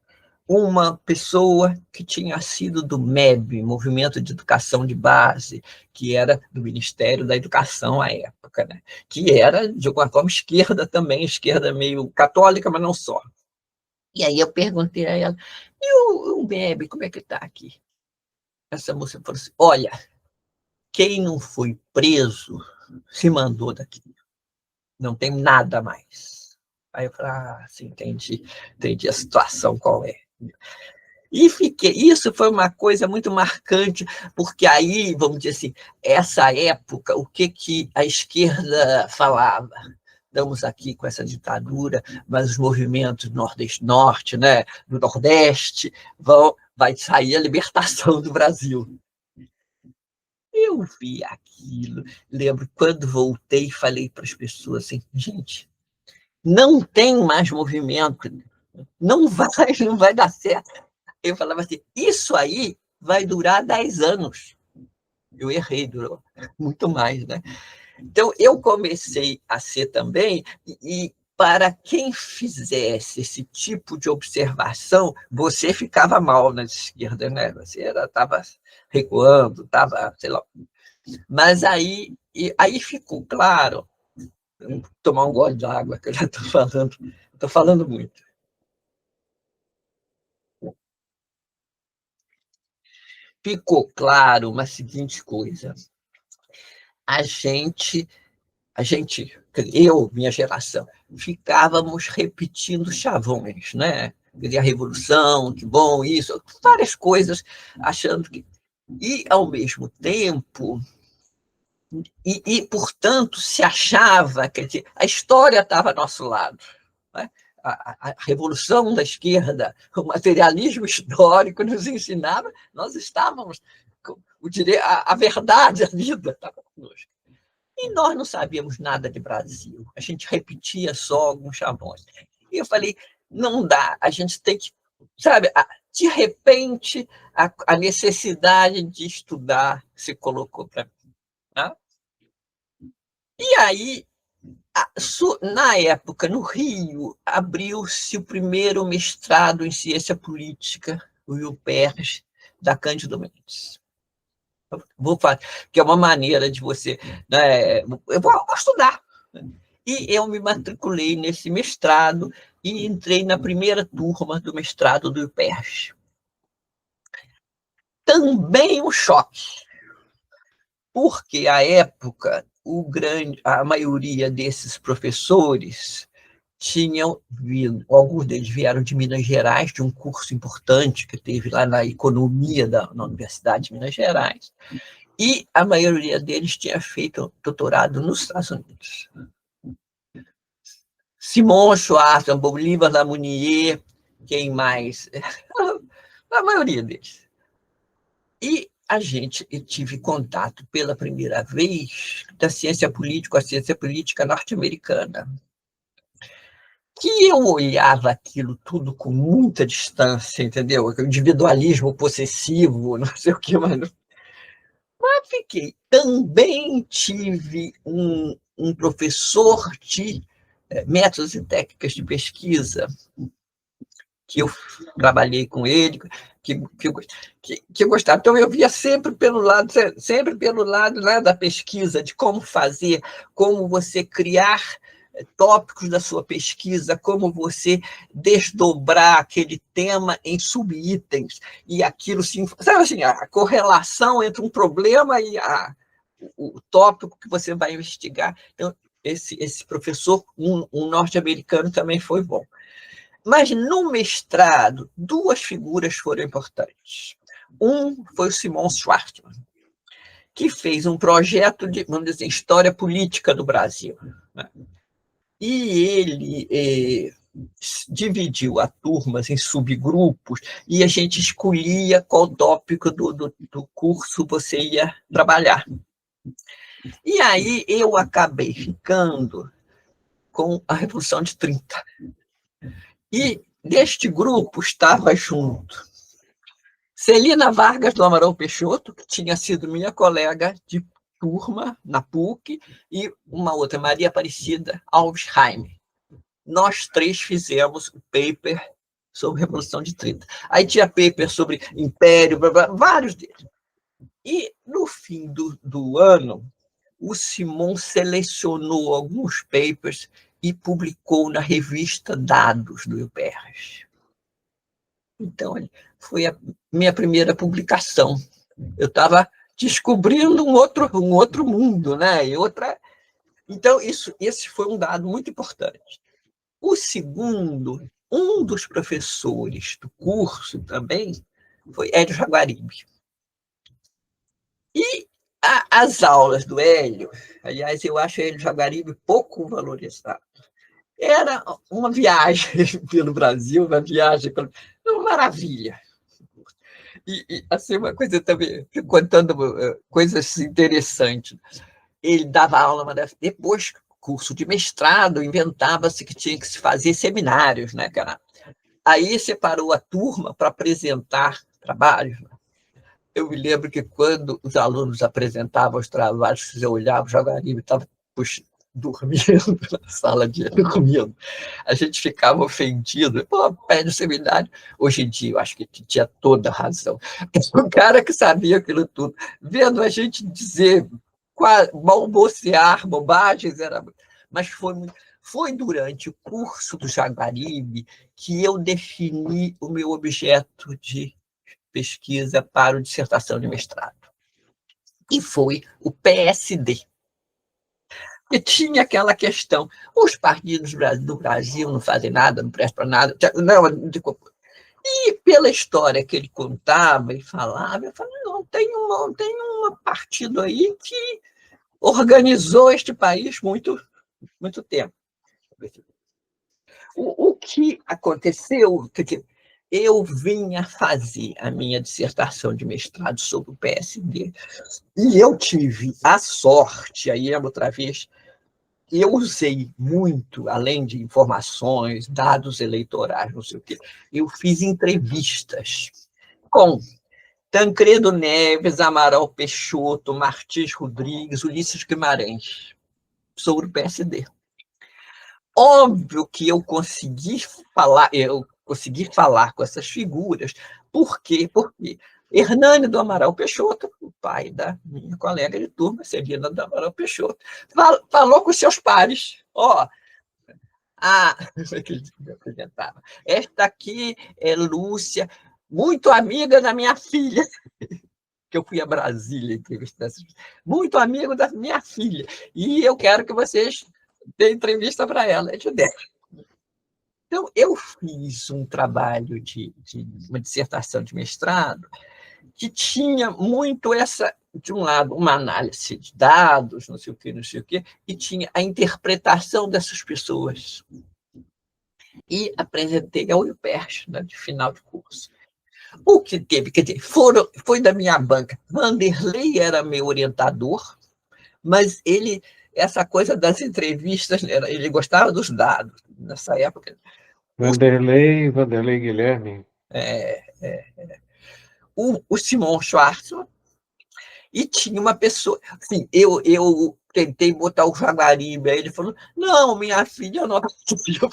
uma pessoa que tinha sido do MEB, Movimento de Educação de Base, que era do Ministério da Educação à época, né? Que era, de alguma forma, esquerda também, esquerda meio católica, mas não só. E aí eu perguntei a ela, e o MEB, como é que está aqui? Essa moça falou assim, olha, quem não foi preso se mandou daqui, não tem nada mais. Aí eu falei, sim, entendi a situação qual é. E isso foi uma coisa muito marcante, porque aí, vamos dizer assim, essa época, o que a esquerda falava? Estamos aqui com essa ditadura, mas os movimentos do Nordeste-Norte, né, do Nordeste, vai sair a libertação do Brasil. Eu vi aquilo, lembro quando voltei, falei para as pessoas assim, gente, não tem mais movimento, não vai dar certo. Eu falava assim, isso aí vai durar 10 anos. Eu errei, durou muito mais, né? Então, eu comecei a ser também, e para quem fizesse esse tipo de observação, você ficava mal na esquerda, né? Você estava recuando, estava, sei lá. Mas aí ficou claro, vou tomar um gole de água, que eu já estou falando muito. Ficou claro uma seguinte coisa, a gente, eu, minha geração, ficávamos repetindo chavões, né? A revolução, que bom, isso, várias coisas, achando que. E, ao mesmo tempo, portanto, se achava, quer dizer, a história estava ao nosso lado. Né? A revolução da esquerda, o materialismo histórico nos ensinava, nós estávamos com a verdade, a vida estava conosco. E nós não sabíamos nada de Brasil. A gente repetia só alguns chavões. E eu falei, não dá, a gente tem que, sabe, de repente, a necessidade de estudar se colocou para mim. Tá? E aí, na época, no Rio, abriu-se o primeiro mestrado em ciência política, o UPERJ, da Cândido Mendes. Vou fazer, que é uma maneira de você. Né, eu vou estudar. E eu me matriculei nesse mestrado e entrei na primeira turma do mestrado do UPERJ. Também um choque, porque, à época, a maioria desses professores tinham vindo, alguns deles vieram de Minas Gerais, de um curso importante que teve lá na economia na Universidade de Minas Gerais, e a maioria deles tinha feito doutorado nos Estados Unidos. Simon Schwartz, Bolívar Lamounier, quem mais? A maioria deles. E eu tive contato pela primeira vez da ciência política, a ciência política norte-americana, que eu olhava aquilo tudo com muita distância, entendeu? O individualismo possessivo, não sei o que, mas fiquei. Também tive um professor de métodos e técnicas de pesquisa que eu trabalhei com ele, que eu gostava. Então, eu via sempre pelo lado, né, da pesquisa, de como fazer, como você criar tópicos da sua pesquisa, como você desdobrar aquele tema em subitens, e aquilo, sabe assim, a correlação entre um problema e o tópico que você vai investigar. Então, esse professor, um norte-americano, também foi bom. Mas, no mestrado, duas figuras foram importantes. Um foi o Simon Schwartzman, que fez um projeto de, vamos dizer, história política do Brasil, né? E ele dividiu a turmas em subgrupos e a gente escolhia qual tópico do curso você ia trabalhar. E aí eu acabei ficando com a Revolução de 30. E deste grupo estava junto Celina Vargas do Amaral Peixoto, que tinha sido minha colega de turma na PUC, e uma outra, Maria Aparecida Alves Jaime. Nós três fizemos o paper sobre a Revolução de 30. Aí tinha paper sobre Império, blá, blá, vários deles. E, no fim do ano, o Simon selecionou alguns papers e publicou na revista Dados do UPERJ. Então, foi a minha primeira publicação. Eu estava descobrindo um outro mundo, né? Então, esse foi um dado muito importante. O segundo, um dos professores do curso também, foi Hélio Jaguaribe. E as aulas do Hélio, aliás, eu acho Hélio Jaguaribe pouco valorizado. Era uma viagem pelo Brasil, uma maravilha. E assim, uma coisa também, contando coisas interessantes. Ele dava aula, mas depois, curso de mestrado, inventava-se que tinha que se fazer seminários, né, cara? Aí separou a turma para apresentar trabalhos. Eu me lembro que quando os alunos apresentavam os trabalhos, eu olhava, o Jaguaribe estava dormindo na sala de dormindo. A gente ficava ofendido. Pô, pede o seminário. Hoje em dia, eu acho que tinha toda a razão. O cara que sabia aquilo tudo, vendo a gente dizer, balbuciar bobagens, mas foi durante o curso do Jaguaribe que eu defini o meu objeto de pesquisa para a dissertação de mestrado. E foi o PSD. E tinha aquela questão, os partidos do Brasil não fazem nada, não prestam para nada. Não, e pela história que ele contava e falava, eu falei, não, tem um partido aí que organizou este país muito tempo. O que aconteceu, eu vinha fazer a minha dissertação de mestrado sobre o PSD, e eu tive a sorte, aí outra vez, eu usei muito, além de informações, dados eleitorais, não sei o quê, eu fiz entrevistas com Tancredo Neves, Amaral Peixoto, Martins Rodrigues, Ulisses Guimarães, sobre o PSD. Óbvio que eu consegui falar com essas figuras. Por quê? Porque Hernani do Amaral Peixoto, o pai da minha colega de turma, Celina do Amaral Peixoto, falou com seus pares. Esta aqui é Lúcia, muito amiga da minha filha, que eu fui a Brasília entrevistar, muito amigo da minha filha, e eu quero que vocês dêem entrevista para ela. Então, eu fiz um trabalho de uma dissertação de mestrado que tinha muito de um lado, uma análise de dados, não sei o quê, e tinha a interpretação dessas pessoas. E apresentei ao UPERJ, né, de final de curso. O que teve, quer dizer, foi da minha banca. Vanderlei era meu orientador, mas essa coisa das entrevistas, ele gostava dos dados nessa época. Vanderlei Guilherme. O Simon Schwartzman, e tinha uma pessoa. Assim, eu tentei botar o Jaguaribe, aí ele falou, não, minha filha não pediu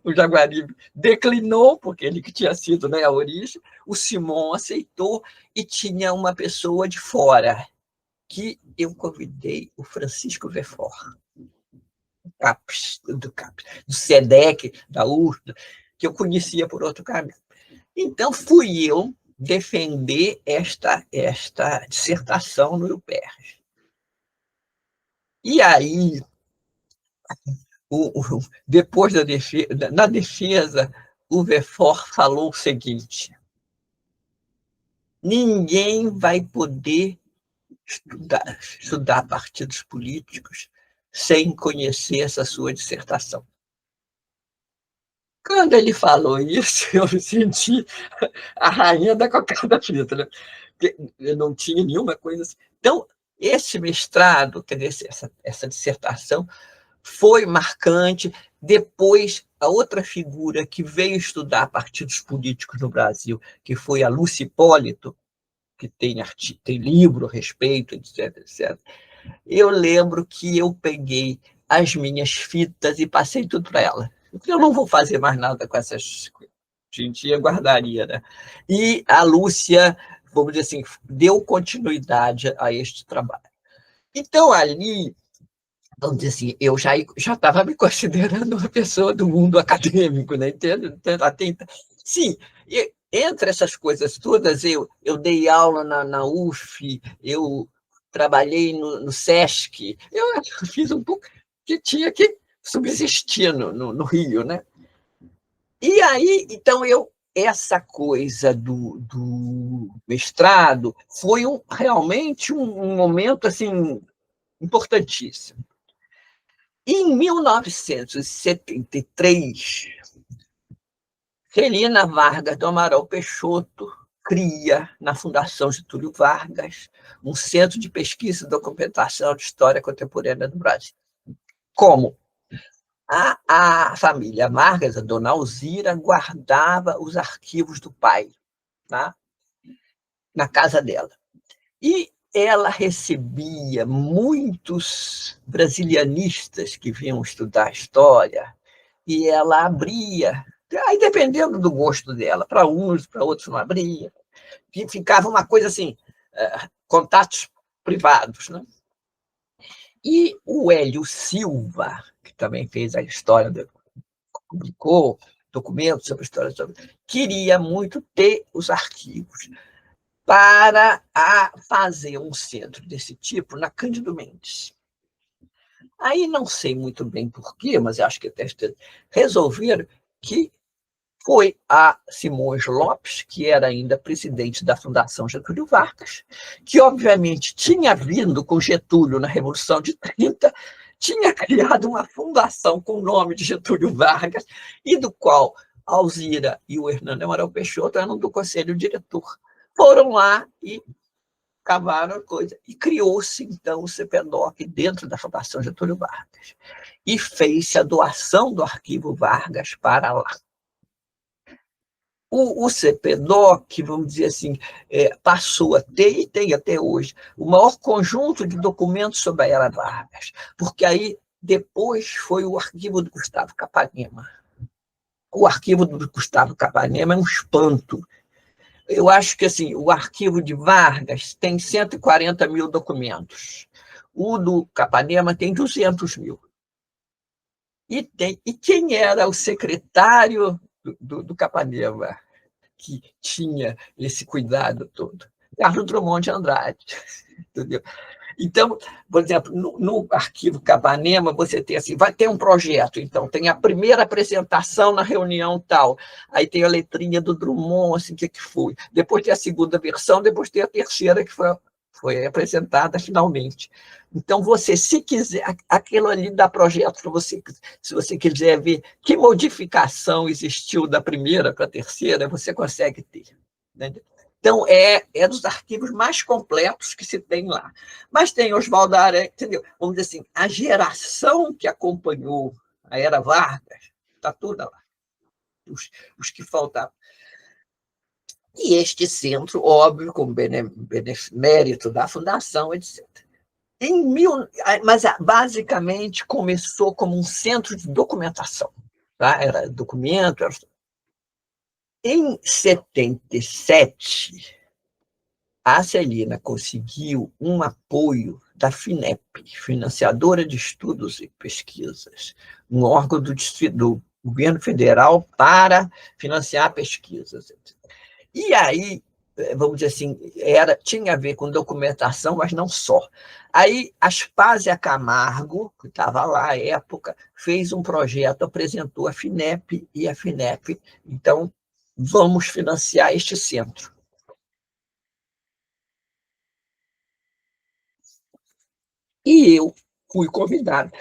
o Jaguaribe. Declinou, porque ele que tinha sido, né, a origem, o Simon aceitou, e tinha uma pessoa de fora, que eu convidei, o Francisco Verfort, do SEDEC, da URSS, que eu conhecia por outro caminho. Então, fui eu defender esta dissertação no UPERJ. E aí, depois na defesa, o Verfort falou o seguinte: ninguém vai poder estudar partidos políticos sem conhecer essa sua dissertação. Quando ele falou isso, eu me senti a rainha da cocada frita, né? Eu não tinha nenhuma coisa assim. Então, esse mestrado, quer dizer, essa dissertação, foi marcante. Depois, a outra figura que veio estudar partidos políticos no Brasil, que foi a Lúcia Hipólito, que tem livro a respeito, etc, etc. Eu lembro que eu peguei as minhas fitas e passei tudo para ela. Eu não vou fazer mais nada com essas coisas. A gente guardaria, né? E a Lúcia, vamos dizer assim, deu continuidade a este trabalho. Então, ali, vamos dizer assim, eu já estava me considerando uma pessoa do mundo acadêmico, né? Entende? Sim, e entre essas coisas todas, eu dei aula na UF, eu trabalhei no SESC, eu fiz um pouco que tinha que subsistir no Rio, né? E aí, então, essa coisa do mestrado foi realmente um momento assim importantíssimo. Em 1973, Celina Vargas do Amaral Peixoto cria, na Fundação Getúlio Vargas, um centro de pesquisa e documentação de história contemporânea do Brasil. Como? A família Vargas, a dona Alzira, guardava os arquivos do pai, tá? Na casa dela. E ela recebia muitos brasilianistas que vinham estudar história, e ela abria, aí dependendo do gosto dela, para uns, para outros não abria, ficava uma coisa assim, contatos privados, né? E o Hélio Silva, que também fez a história, publicou documentos sobre a história, queria muito ter os arquivos para fazer um centro desse tipo na Cândido Mendes. Aí não sei muito bem porquê, mas acho que até resolveram que foi a Simões Lopes, que era ainda presidente da Fundação Getúlio Vargas, que obviamente tinha vindo com Getúlio na Revolução de 30, tinha criado uma fundação com o nome de Getúlio Vargas, e do qual Alzira e o Hernando Amaral Peixoto eram do conselho diretor. Foram lá e cavaram a coisa. E criou-se, então, o CPDOC dentro da Fundação Getúlio Vargas. E fez-se a doação do arquivo Vargas para lá. O CPDOC, vamos dizer assim, passou a ter, e tem até hoje, o maior conjunto de documentos sobre a Era Vargas, porque aí depois foi o arquivo do Gustavo Capanema. O arquivo do Gustavo Capanema é um espanto. Eu acho que assim, o arquivo de Vargas tem 140 mil documentos. O do Capanema tem 200 mil. E quem era o secretário do Capanema, que tinha esse cuidado todo? Carlos Drummond de Andrade. Entendeu? Então, por exemplo, no arquivo Capanema, você tem assim, vai ter um projeto, então tem a primeira apresentação na reunião tal, aí tem a letrinha do Drummond, assim, o que foi. Depois tem a segunda versão, depois tem a terceira, que foi apresentada finalmente. Então, você, se quiser, aquilo ali dá projeto para você, se você quiser ver que modificação existiu da primeira para a terceira, você consegue ter. Entendeu? Então, é dos arquivos mais completos que se tem lá. Mas tem Oswaldo Aranha, entendeu? Vamos dizer assim, a geração que acompanhou a Era Vargas, está toda lá. Os que faltavam. E este centro, óbvio, com benemérito da Fundação, etc. Mas basicamente começou como um centro de documentação. Tá? Era documento. Em 77, a Celina conseguiu um apoio da FINEP, Financiadora de Estudos e Pesquisas, um órgão do governo federal para financiar pesquisas. E aí, vamos dizer assim, tinha a ver com documentação, mas não só. Aí, Aspásia Camargo, que estava lá à época, fez um projeto, apresentou a FINEP, e a FINEP, então, vamos financiar este centro. E eu fui convidado.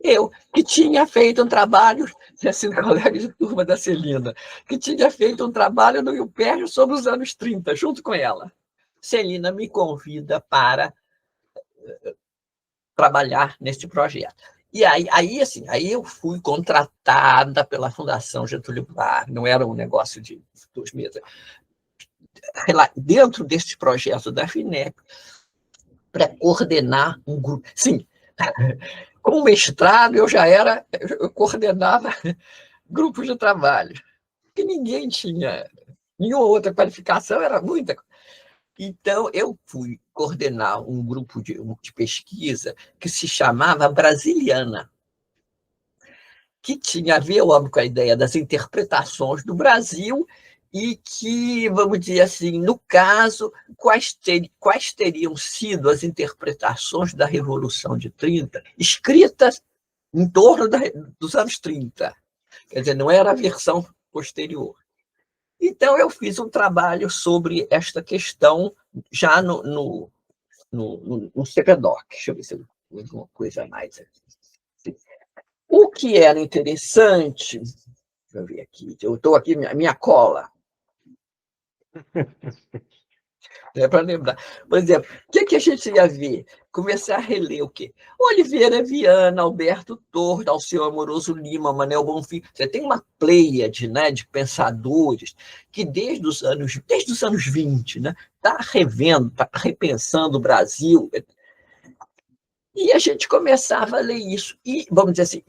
Eu, que tinha feito um trabalho, tinha sido colega de turma da Celina, que tinha feito um trabalho no IUPERJ sobre os anos 30, junto com ela. Celina me convida para trabalhar nesse projeto. E aí eu fui contratada pela Fundação Getúlio Vargas, não era um negócio de 2 meses. Dentro desse projeto da FINEP, para coordenar um grupo. Sim, com o mestrado eu coordenava grupos de trabalho, que ninguém tinha, nenhuma outra qualificação, era muita. Então, eu fui coordenar um grupo de pesquisa que se chamava Brasiliana, que tinha a ver, óbvio, com a ideia das interpretações do Brasil e que, vamos dizer assim, no caso, quais teriam sido as interpretações da Revolução de 30, escritas em torno dos anos 30. Quer dizer, não era a versão posterior. Então, eu fiz um trabalho sobre esta questão já no CPDOC. Deixa eu ver se eu tenho alguma coisa a mais aqui. O que era interessante, deixa eu ver aqui, eu estou aqui, minha cola. Para lembrar. Por exemplo, o que a gente ia ver? Começar a reler o quê? Oliveira Viana, Alberto Torres, Alceu Amoroso Lima, Manuel Bonfim. Você tem uma pleiade, né, de pensadores que desde os anos 20, né, está revendo, está repensando o Brasil. E a gente começava a ler isso. E, vamos dizer assim,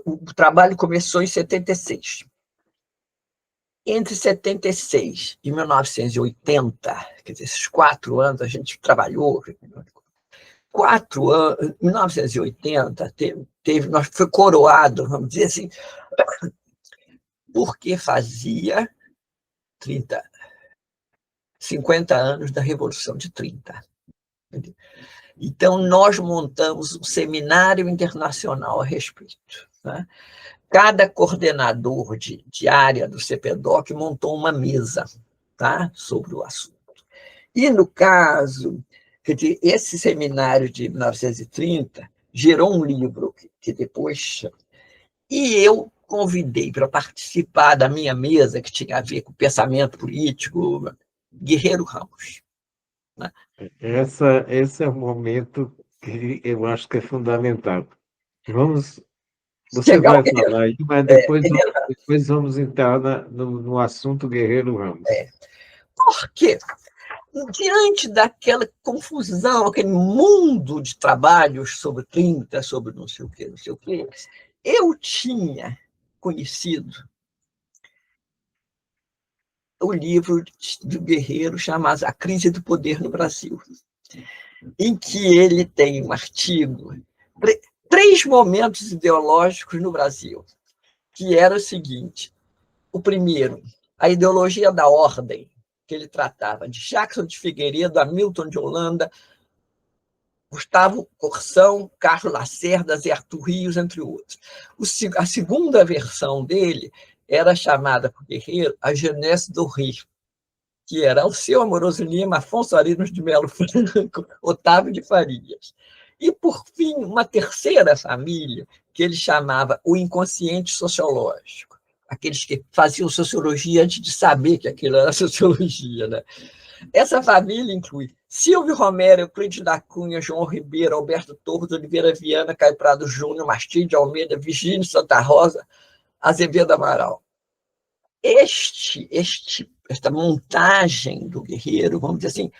o trabalho começou em 76. Entre 76 e 1980, quer dizer, esses 4 anos, a gente trabalhou. 4 anos, 1980, foi coroado, vamos dizer assim, porque fazia 50 anos da Revolução de 30. Então, nós montamos um seminário internacional a respeito. Né? Cada coordenador de área do CPDOC montou uma mesa, tá, sobre o assunto. E, no caso, esse seminário de 1930 gerou um livro que depois... E eu convidei para participar da minha mesa, que tinha a ver com pensamento político, Guerreiro Ramos. Né? Esse é um momento que eu acho que é fundamental. Você vai falar aí, mas depois vamos entrar no assunto Guerreiro Ramos. Por quê? Diante daquela confusão, aquele mundo de trabalhos sobre 30, sobre não sei o quê, eu tinha conhecido o livro do Guerreiro chamado A Crise do Poder no Brasil, em que ele tem um artigo, 3 momentos ideológicos no Brasil, que era o seguinte: o primeiro, a ideologia da ordem, que ele tratava de Jackson de Figueiredo, Hamilton de Holanda, Gustavo Corsão, Carlos Lacerda, Zé Arthur Rios, entre outros. A segunda versão dele era chamada por Guerreiro a Jeunesse do Rio, que era Alceu Amoroso Lima, Afonso Arinos de Melo Franco, Otávio de Farias. E, por fim, uma terceira família, que ele chamava o inconsciente sociológico, aqueles que faziam sociologia antes de saber que aquilo era sociologia. Né? Essa família inclui Silvio Romero, Euclides da Cunha, João Ribeiro, Alberto Torres, Oliveira Viana, Caio Prado Júnior, Mastinho de Almeida, Virgínio Santa Rosa, Azevedo Amaral. Esta montagem do Guerreiro, vamos dizer assim,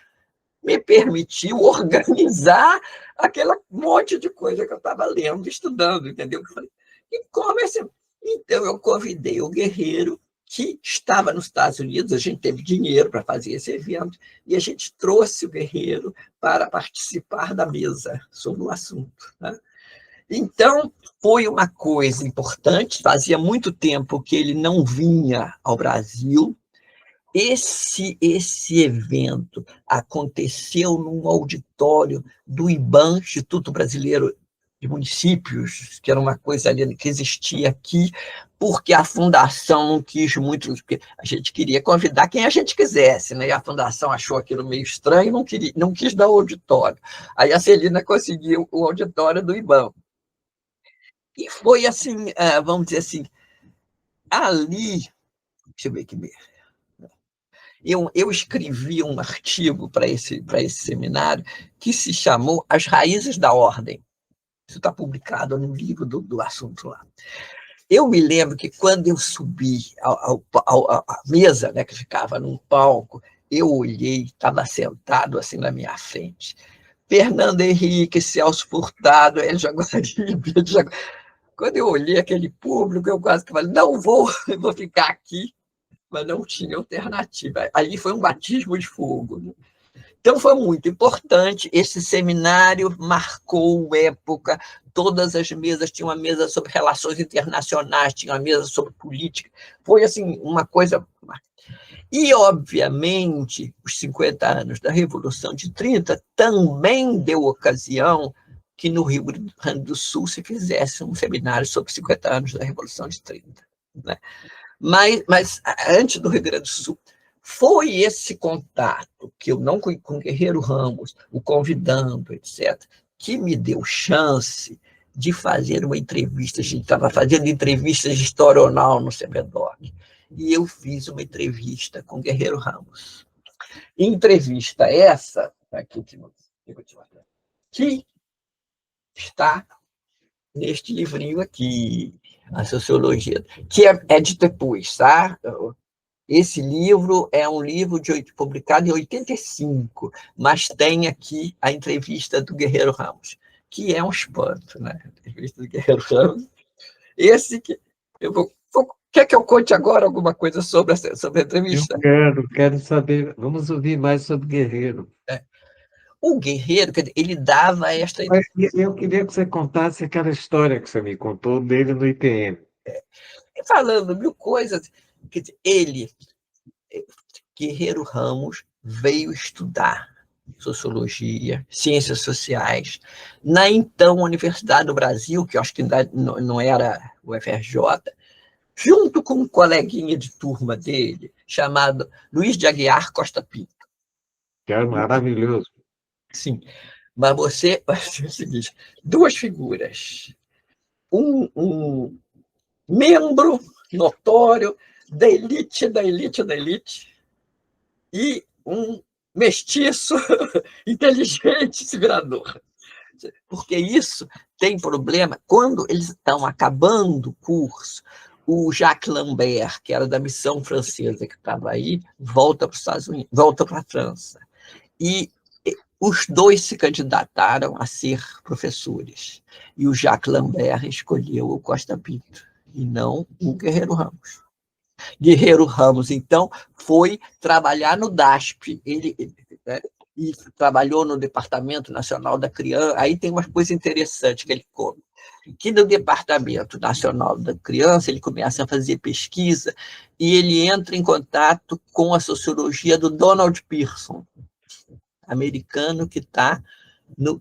me permitiu organizar aquela monte de coisa que eu estava lendo, estudando, entendeu? Eu falei, e como esse... Então, eu convidei o Guerreiro, que estava nos Estados Unidos, a gente teve dinheiro para fazer esse evento, e a gente trouxe o Guerreiro para participar da mesa sobre o assunto, né? Então, foi uma coisa importante, fazia muito tempo que ele não vinha ao Brasil. Esse evento aconteceu num auditório do IBAM, Instituto Brasileiro de Municípios, que era uma coisa ali que existia aqui, porque a fundação não quis muito, porque a gente queria convidar quem a gente quisesse, né? E a fundação achou aquilo meio estranho e não quis dar o auditório. Aí a Celina conseguiu o auditório do IBAM. E foi assim, vamos dizer assim, ali, deixa eu ver aqui mesmo, eu escrevi um artigo para esse seminário que se chamou As Raízes da Ordem. Isso está publicado no livro do assunto lá. Eu me lembro que quando eu subi à mesa, né, que ficava num palco, eu olhei, estava sentado assim na minha frente. Fernando Henrique, Celso Furtado, ele jogou Quando eu olhei aquele público, eu quase que falei, não vou, eu vou ficar aqui, mas não tinha alternativa. Ali foi um batismo de fogo, né? Então, foi muito importante. Esse seminário marcou época. Todas as mesas, tinha uma mesa sobre relações internacionais, tinha uma mesa sobre política. Foi, assim, uma coisa... E, obviamente, os 50 anos da Revolução de 30 também deu ocasião que no Rio Grande do Sul se fizesse um seminário sobre 50 anos da Revolução de 30, né? Mas antes do Rio Grande do Sul, foi esse contato que eu não com o Guerreiro Ramos, o convidando, etc., que me deu chance de fazer uma entrevista. A gente estava fazendo entrevistas de história oral no CBDOC, e eu fiz uma entrevista com o Guerreiro Ramos. Entrevista essa, aqui, que está neste livrinho aqui, A Sociologia, que é de depois, tá? Esse livro é um livro publicado em 85, mas tem aqui a entrevista do Guerreiro Ramos, que é um espanto, né? A entrevista do Guerreiro Ramos. Esse que eu vou... Quer que eu conte agora alguma coisa sobre a entrevista? Eu quero saber. Vamos ouvir mais sobre Guerreiro. O Guerreiro, ele dava esta... Mas eu queria que você contasse aquela história que você me contou dele no IPM. Falando mil coisas, ele, Guerreiro Ramos, veio estudar sociologia, ciências sociais, na então Universidade do Brasil, que eu acho que ainda não era o FRJ, junto com um coleguinha de turma dele, chamado Luiz de Aguiar Costa Pinto. Que era maravilhoso. Sim, mas você vai ser o seguinte, duas figuras. Um membro notório da elite, e um mestiço inteligente, inspirador. Porque isso tem problema. Quando eles estão acabando o curso, o Jacques Lambert, que era da missão francesa que estava aí, volta para os Estados Unidos, volta para a França. E os dois se candidataram a ser professores. E o Jacques Lambert escolheu o Costa Pinto, e não o Guerreiro Ramos. Guerreiro Ramos, então, foi trabalhar no DASP. Ele e trabalhou no Departamento Nacional da Criança. Aí tem uma coisa interessante que ele conta. Que no Departamento Nacional da Criança, ele começa a fazer pesquisa e ele entra em contato com a sociologia do Donald Pearson, americano que está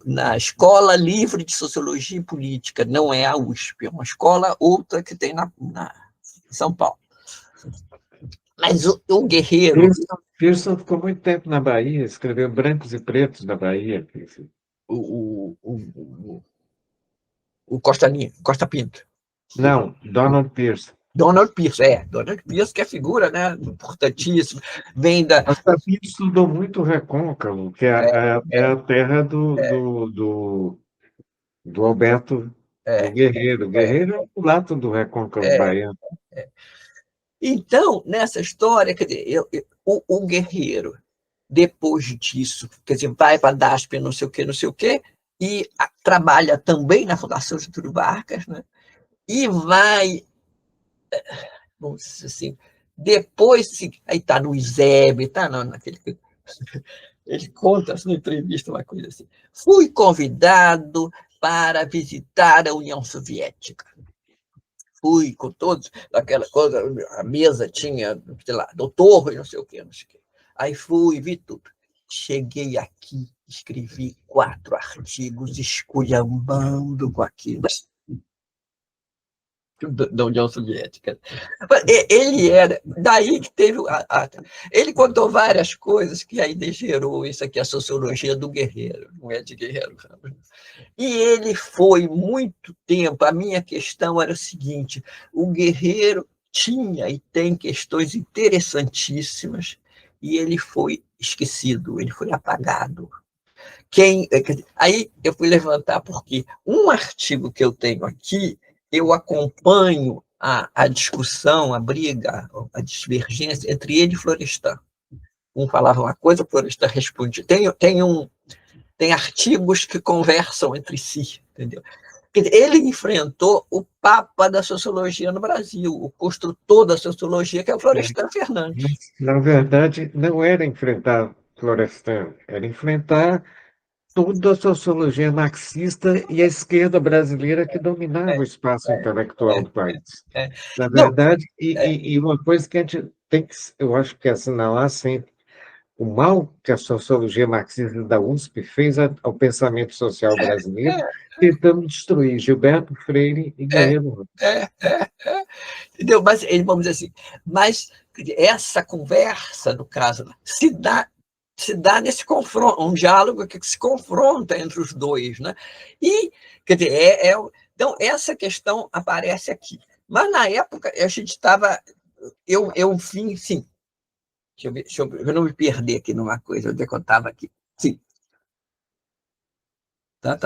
na Escola Livre de Sociologia e Política, não é a USP, é uma escola outra que tem em São Paulo. Mas o Guerreiro... Pearson ficou muito tempo na Bahia, escreveu Brancos e Pretos da Bahia. O Costa Pinto. Não, Donald Pearson. Donald Pearson, que é figura, né, importantíssima, vem da... Costa Pinto estudou muito o Recôncavo, que é a terra do Alberto do Guerreiro. O Guerreiro é o lato do Recôncavo baiano. Então, nessa história, quer dizer, o Guerreiro depois disso, quer dizer, vai para a DASP, não sei o quê, e trabalha também na Fundação Getúlio Vargas, né? E vai, vamos dizer assim, depois, aí está no ISEB, está naquele... Ele conta na entrevista uma coisa assim: fui convidado para visitar a União Soviética. Fui com todos, aquela coisa, a mesa tinha, sei lá, doutor e não sei o quê, não sei o quê. Aí fui, vi tudo. Cheguei aqui, escrevi 4 artigos esculhambando com aquilo da União Soviética. Ele era, daí que teve... ele contou várias coisas que aí gerou isso aqui, a sociologia do guerreiro, não é de Guerreiro Ramos. E ele foi muito tempo, a minha questão era o seguinte: o Guerreiro tinha e tem questões interessantíssimas, e ele foi esquecido, ele foi apagado. Aí eu fui levantar porque um artigo que eu tenho aqui, eu acompanho a discussão, a briga, a divergência entre ele e Florestan. Um falava uma coisa, Florestan respondia. Tem artigos que conversam entre si, entendeu? Ele enfrentou o papa da sociologia no Brasil, o construtor da sociologia, que é o Florestan Fernandes. Na verdade, não era enfrentar Florestan, era enfrentar toda a sociologia marxista e a esquerda brasileira que dominava o espaço intelectual do país. Na Não, verdade, e uma coisa que a gente tem que, eu acho que assinalar sempre, o mal que a sociologia marxista da USP fez ao pensamento social brasileiro, tentando destruir Gilberto Freire e Guerreiro Ramos. entendeu? Mas vamos dizer assim, mas essa conversa, no caso, se dá nesse confronto, um diálogo que se confronta entre os dois, né? E, quer dizer, então, essa questão aparece aqui. Mas, na época, a gente estava... Eu vim, sim. Deixa eu não me perder aqui numa coisa, onde é que eu estava aqui. Sim. Tá.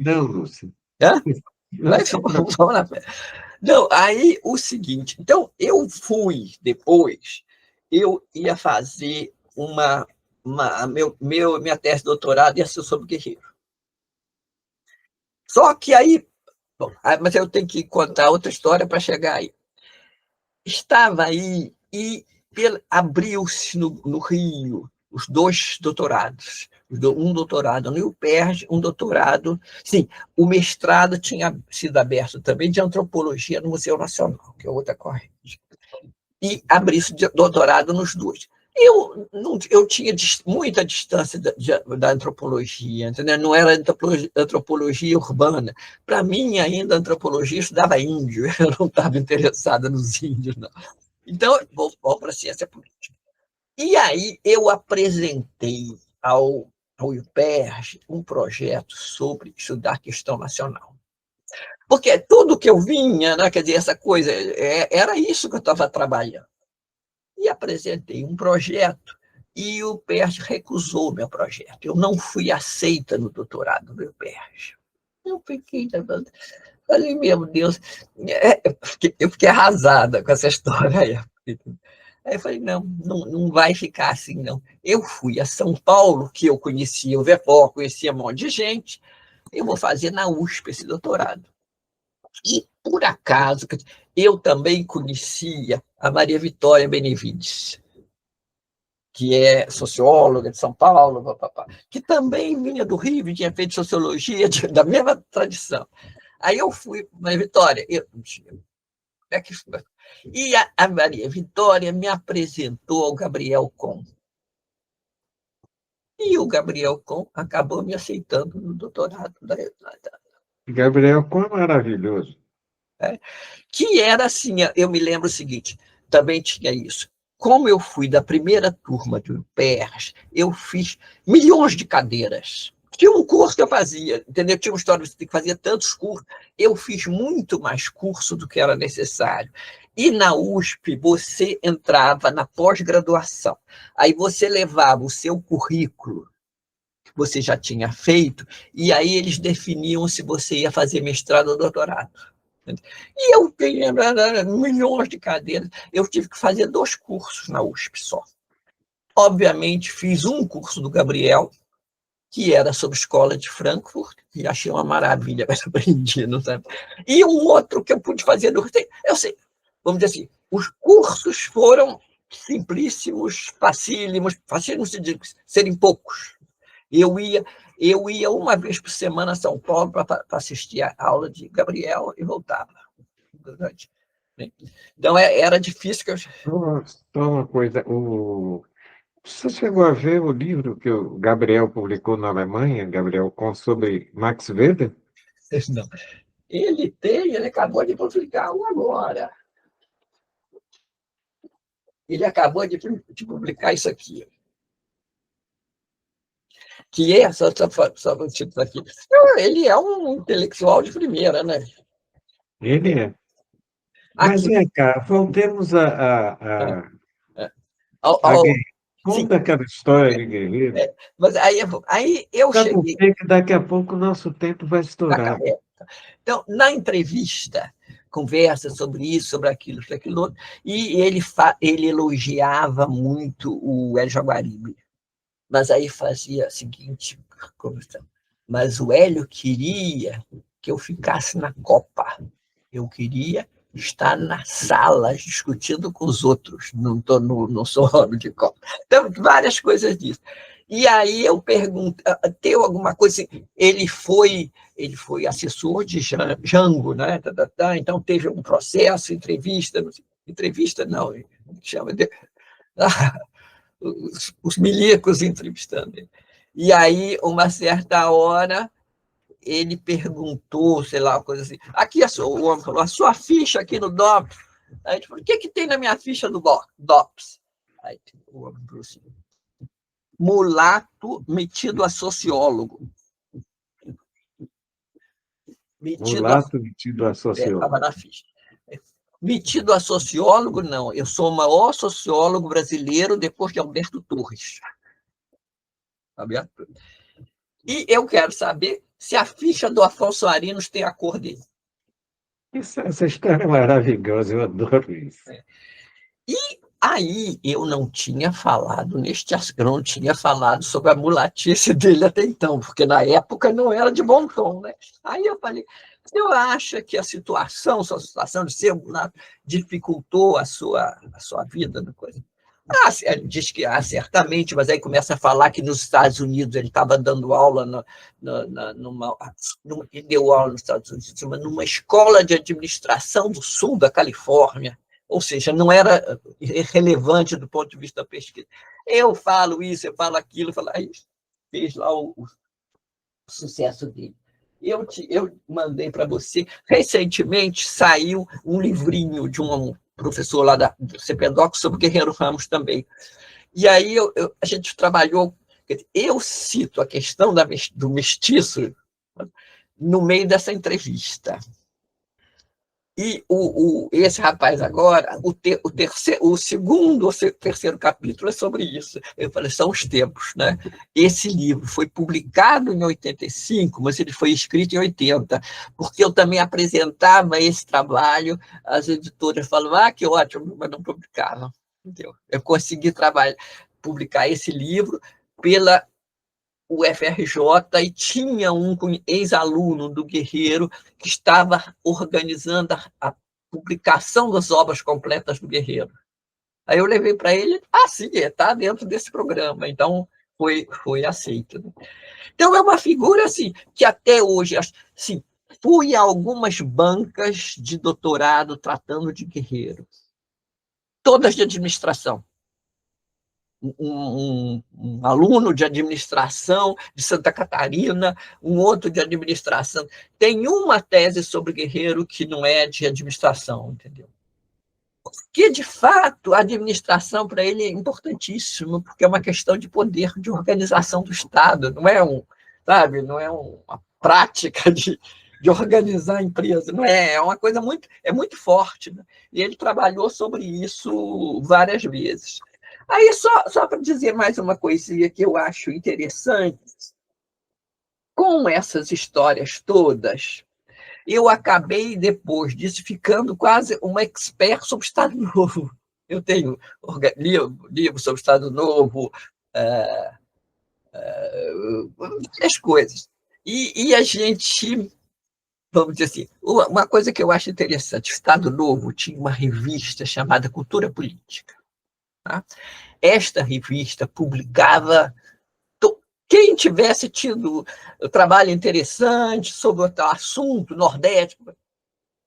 Não, Lúcio. Hã? Não se Vamos lá. Não, aí o seguinte, então eu fui depois, eu ia fazer minha tese de doutorado ia ser sobre Guerreiro. Só que aí, bom, mas eu tenho que contar outra história para chegar aí. Estava aí e abriu-se no Rio os 2 doutorados. Um doutorado no UPERJ, um doutorado... Sim, o mestrado tinha sido aberto também de antropologia no Museu Nacional, que é outra corrente. E abriu-se doutorado nos 2. Eu tinha muita distância da antropologia, entendeu? Não era antropologia urbana. Para mim, ainda, a antropologia estudava índio, eu não estava interessada nos índios, não. Então, vou para a ciência política. E aí eu apresentei ao UPERJ um projeto sobre estudar a questão nacional. Porque tudo que eu vinha, né, quer dizer, essa coisa, era isso que eu estava trabalhando. E apresentei um projeto e o UPERJ recusou o meu projeto. Eu não fui aceita no doutorado do UPERJ. Eu fiquei... Falei, meu Deus, eu fiquei arrasada com essa história aí. Aí eu falei, não vai ficar assim, não. Eu fui a São Paulo, que eu conhecia o VEPOR, conhecia um monte de gente, eu vou fazer na USP esse doutorado. E, por acaso, eu também conhecia a Maria Vitória Benevides, que é socióloga de São Paulo, que também vinha do Rio, tinha feito sociologia da mesma tradição. Aí eu fui, Maria Vitória, e a Maria Vitória me apresentou ao Gabriel Com. E o Gabriel Com acabou me aceitando no doutorado. Gabriel Com é maravilhoso. Que era assim, eu me lembro o seguinte, também tinha isso. Como eu fui da primeira turma do UPERJ, eu fiz milhões de cadeiras. Tinha um curso que eu fazia, entendeu? Tinha uma história, você tem que fazer tantos cursos. Eu fiz muito mais curso do que era necessário. E na USP, você entrava na pós-graduação. Aí você levava o seu currículo, que você já tinha feito, e aí eles definiam se você ia fazer mestrado ou doutorado. E eu tinha milhões de cadeiras. Eu tive que fazer 2 cursos na USP só. Obviamente, fiz um curso do Gabriel, que era sobre escola de Frankfurt, e achei uma maravilha, mas aprendi, não sabe? E um outro que eu pude fazer no Recife, eu sei, vamos dizer assim, os cursos foram simplíssimos, facílimos de serem poucos. Eu ia uma vez por semana a São Paulo para assistir a aula de Gabriel e voltava. Então, era difícil que eu... Só uma coisa, você chegou a ver o livro que o Gabriel publicou na Alemanha, Gabriel Com, sobre Max Weber? Não. Ele acabou de publicar um agora. Ele acabou de publicar isso aqui. Que é, só o título aqui. Ele é um intelectual de primeira, né? Ele é. Mas Aqui. vem cá, voltemos a Ao, Guerreiro. sim, Conta aquela história de Guerreiro. mas aí eu Sabe por cheguei. quê? Que daqui a pouco o nosso tempo vai estourar. Então, na entrevista, conversa sobre isso, sobre aquilo, outro, e ele elogiava muito o Hélio Jaguaribe. Mas aí fazia a seguinte conversa. Mas o Hélio queria que eu ficasse na Copa. Eu queria estar na sala discutindo com os outros, não sou homem de Copa. Então, várias coisas disso. E aí eu pergunto, tem alguma coisa assim, ele foi assessor de Jango, né? Então teve um processo, entrevista não, chama de os milicos entrevistando ele. E aí, uma certa hora, ele perguntou, sei lá, uma coisa assim, aqui o homem falou, a sua ficha aqui no DOPS. Aí ele falou, o que tem na minha ficha do DOPS? Aí o homem falou assim, mulato metido a sociólogo. Mulato metido a sociólogo. Estava na ficha. Metido a sociólogo, não. Eu sou o maior sociólogo brasileiro depois de Alberto Torres. E eu quero saber se a ficha do Afonso Arinos tem a cor dele. Essa história é maravilhosa, eu adoro isso. E aí eu não tinha falado sobre a mulatice dele até então, porque na época não era de bom tom, né? Aí eu falei, você acha que a sua situação de ser mulato dificultou a sua vida? Coisa? Ele diz que certamente, mas aí começa a falar que nos Estados Unidos ele estava dando aula ele deu aula nos Estados Unidos, numa escola de administração do sul da Califórnia, ou seja, não era relevante do ponto de vista da pesquisa. Eu falo isso, eu falo aquilo, aí fez lá o sucesso dele. Eu mandei para você, recentemente saiu um livrinho de um professor lá do CPDOC sobre Guerreiro Ramos também. E aí a gente trabalhou, eu cito a questão do mestiço no meio dessa entrevista. E esse rapaz agora, o segundo ou terceiro capítulo é sobre isso. Eu falei, são os tempos, né? Esse livro foi publicado em 85, mas ele foi escrito em 80, porque eu também apresentava esse trabalho, as editoras falavam, que ótimo, mas não publicavam. Entendeu? Eu consegui publicar esse livro pela UFRJ e tinha um ex-aluno do Guerreiro que estava organizando a publicação das obras completas do Guerreiro. Aí eu levei para ele, sim, está dentro desse programa, então foi aceito. Então é uma figura assim, que até hoje, assim, fui a algumas bancas de doutorado tratando de Guerreiro, todas de administração. Um aluno de administração de Santa Catarina, um outro de administração. Tem uma tese sobre Guerreiro que não é de administração, entendeu? Porque, de fato, a administração para ele é importantíssima, porque é uma questão de poder, de organização do Estado, não é não é uma prática de organizar a empresa, não é uma coisa muito forte, né? E ele trabalhou sobre isso várias vezes. Aí, só para dizer mais uma coisinha que eu acho interessante, com essas histórias todas, eu acabei, depois disso, ficando quase uma expert sobre Estado Novo. Eu tenho livro sobre o Estado Novo, várias coisas. E a gente, vamos dizer assim, uma coisa que eu acho interessante, o Estado Novo tinha uma revista chamada Cultura Política. Tá? Esta revista publicava quem tivesse tido trabalho interessante sobre o assunto Nordeste.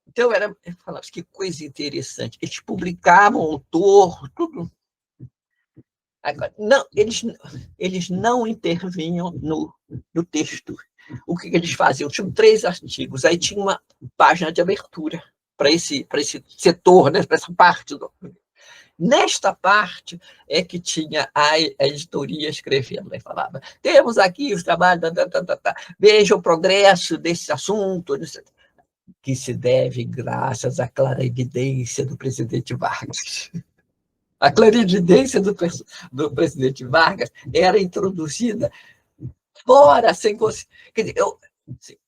Então, eu falava, que coisa interessante. Eles publicavam o autor, tudo. Agora, não, eles não intervinham no texto. O que eles faziam? Tinham 3 artigos, aí tinha uma página de abertura para esse setor, né, para essa parte do. Nesta parte é que tinha a editoria escrevendo, aí falava, temos aqui os trabalhos, veja o progresso desse assunto, que se deve graças à clarividência do presidente Vargas. A clarividência do presidente Vargas era introduzida fora, sem conseguir. Quer dizer,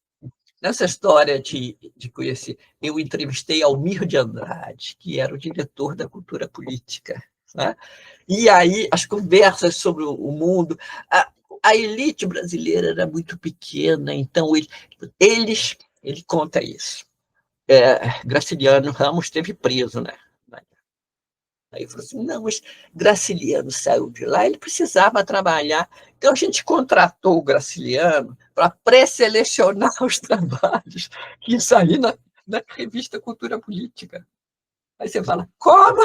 nessa história de conhecer, eu entrevistei Almir de Andrade, que era o diretor da Cultura Política. Né? E aí, as conversas sobre o mundo. A elite brasileira era muito pequena, então ele conta isso. Graciliano Ramos esteve preso, né? Aí falou assim, não, mas Graciliano saiu de lá, ele precisava trabalhar. Então, a gente contratou o Graciliano para pré-selecionar os trabalhos que iam sair na revista Cultura Política. Aí você fala, como?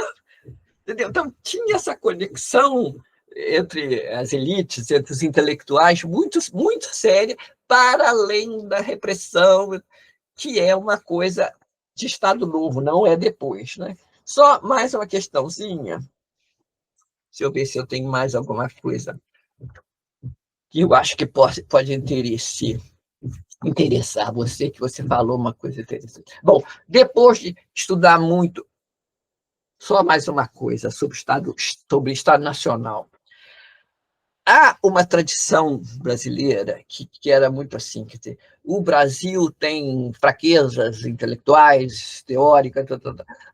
Entendeu? Então, tinha essa conexão entre as elites, entre os intelectuais, muito, muito séria, para além da repressão, que é uma coisa de Estado Novo, não é depois, né? Só mais uma questãozinha. Deixa eu ver se eu tenho mais alguma coisa que eu acho que pode interessar você, que você falou uma coisa interessante. Bom, depois de estudar muito, só mais uma coisa sobre o Estado Nacional. Há uma tradição brasileira que era muito assim, quer dizer, o Brasil tem fraquezas intelectuais, teóricas,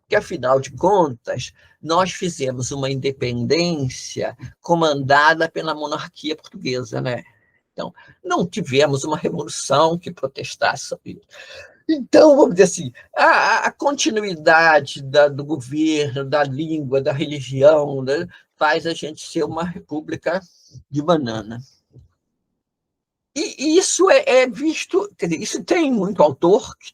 que, afinal de contas, nós fizemos uma independência comandada pela monarquia portuguesa, né? Então, não tivemos uma revolução que protestasse sobre isso. Então, vamos dizer assim, a continuidade do governo, da língua, da religião, né, faz a gente ser uma república de banana. E isso é visto, quer dizer, isso tem muito autor que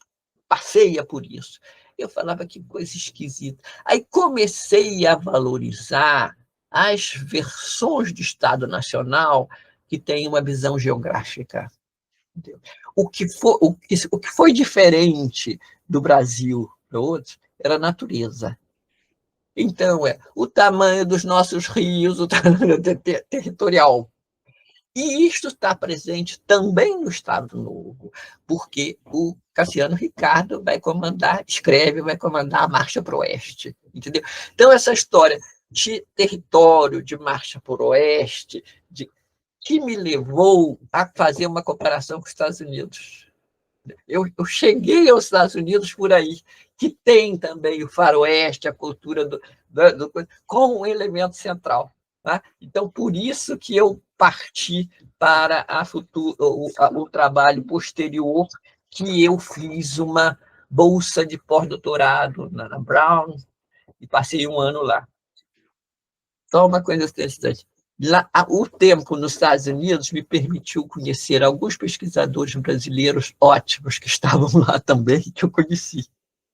passeia por isso. Eu falava que coisa esquisita. Aí comecei a valorizar as versões de Estado Nacional que têm uma visão geográfica. O que foi diferente do Brasil para outros era a natureza. Então, o tamanho dos nossos rios, o tamanho territorial. E isto está presente também no Estado Novo, porque o Cassiano Ricardo vai comandar a Marcha para o Oeste. Entendeu? Então, essa história de território, de marcha para o Oeste, que me levou a fazer uma comparação com os Estados Unidos. Eu cheguei aos Estados Unidos por aí, que tem também o faroeste, a cultura como um elemento central. Tá? Então, por isso que eu parti para o trabalho posterior, que eu fiz uma bolsa de pós-doutorado na Brown e passei 1 ano lá. Só uma coisa interessante. Lá, o tempo nos Estados Unidos me permitiu conhecer alguns pesquisadores brasileiros ótimos que estavam lá também, que eu conheci.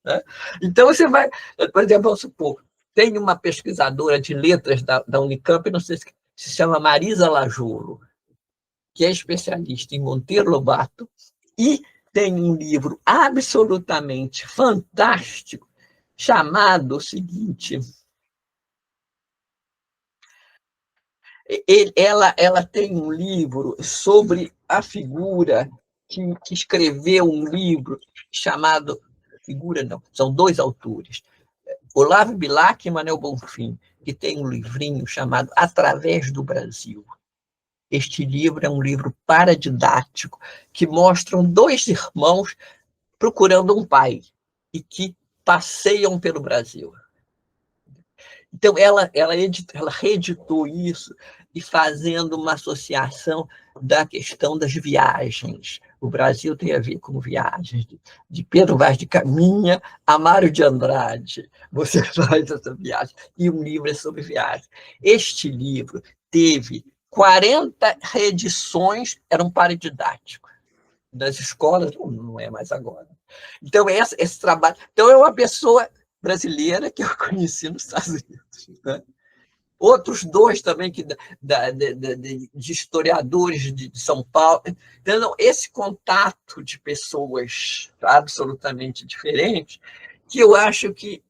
Né? Então, você vai, por exemplo, vamos supor, tem uma pesquisadora de letras da Unicamp, não sei se chama Marisa Lajolo, que é especialista em Monteiro Lobato, e tem um livro absolutamente fantástico, chamado o seguinte... Ela tem um livro sobre a figura que escreveu um livro chamado... Figura não, são 2 autores. Olavo Bilac e Manuel Bonfim, que tem um livrinho chamado Através do Brasil. Este livro é um livro paradidático que mostram 2 irmãos procurando um pai e que passeiam pelo Brasil. Então, ela reeditou isso e fazendo uma associação da questão das viagens. O Brasil tem a ver com viagens, de Pedro Vaz de Caminha a Mário de Andrade. Você faz essa viagem, e um livro é sobre viagem. Este livro teve 40 reedições, era um paradidático. Das escolas, não é mais agora. Então, esse trabalho... Então, é uma pessoa brasileira que eu conheci nos Estados Unidos, né? Outros dois também de historiadores de São Paulo. Então, esse contato de pessoas absolutamente diferentes, que eu acho que,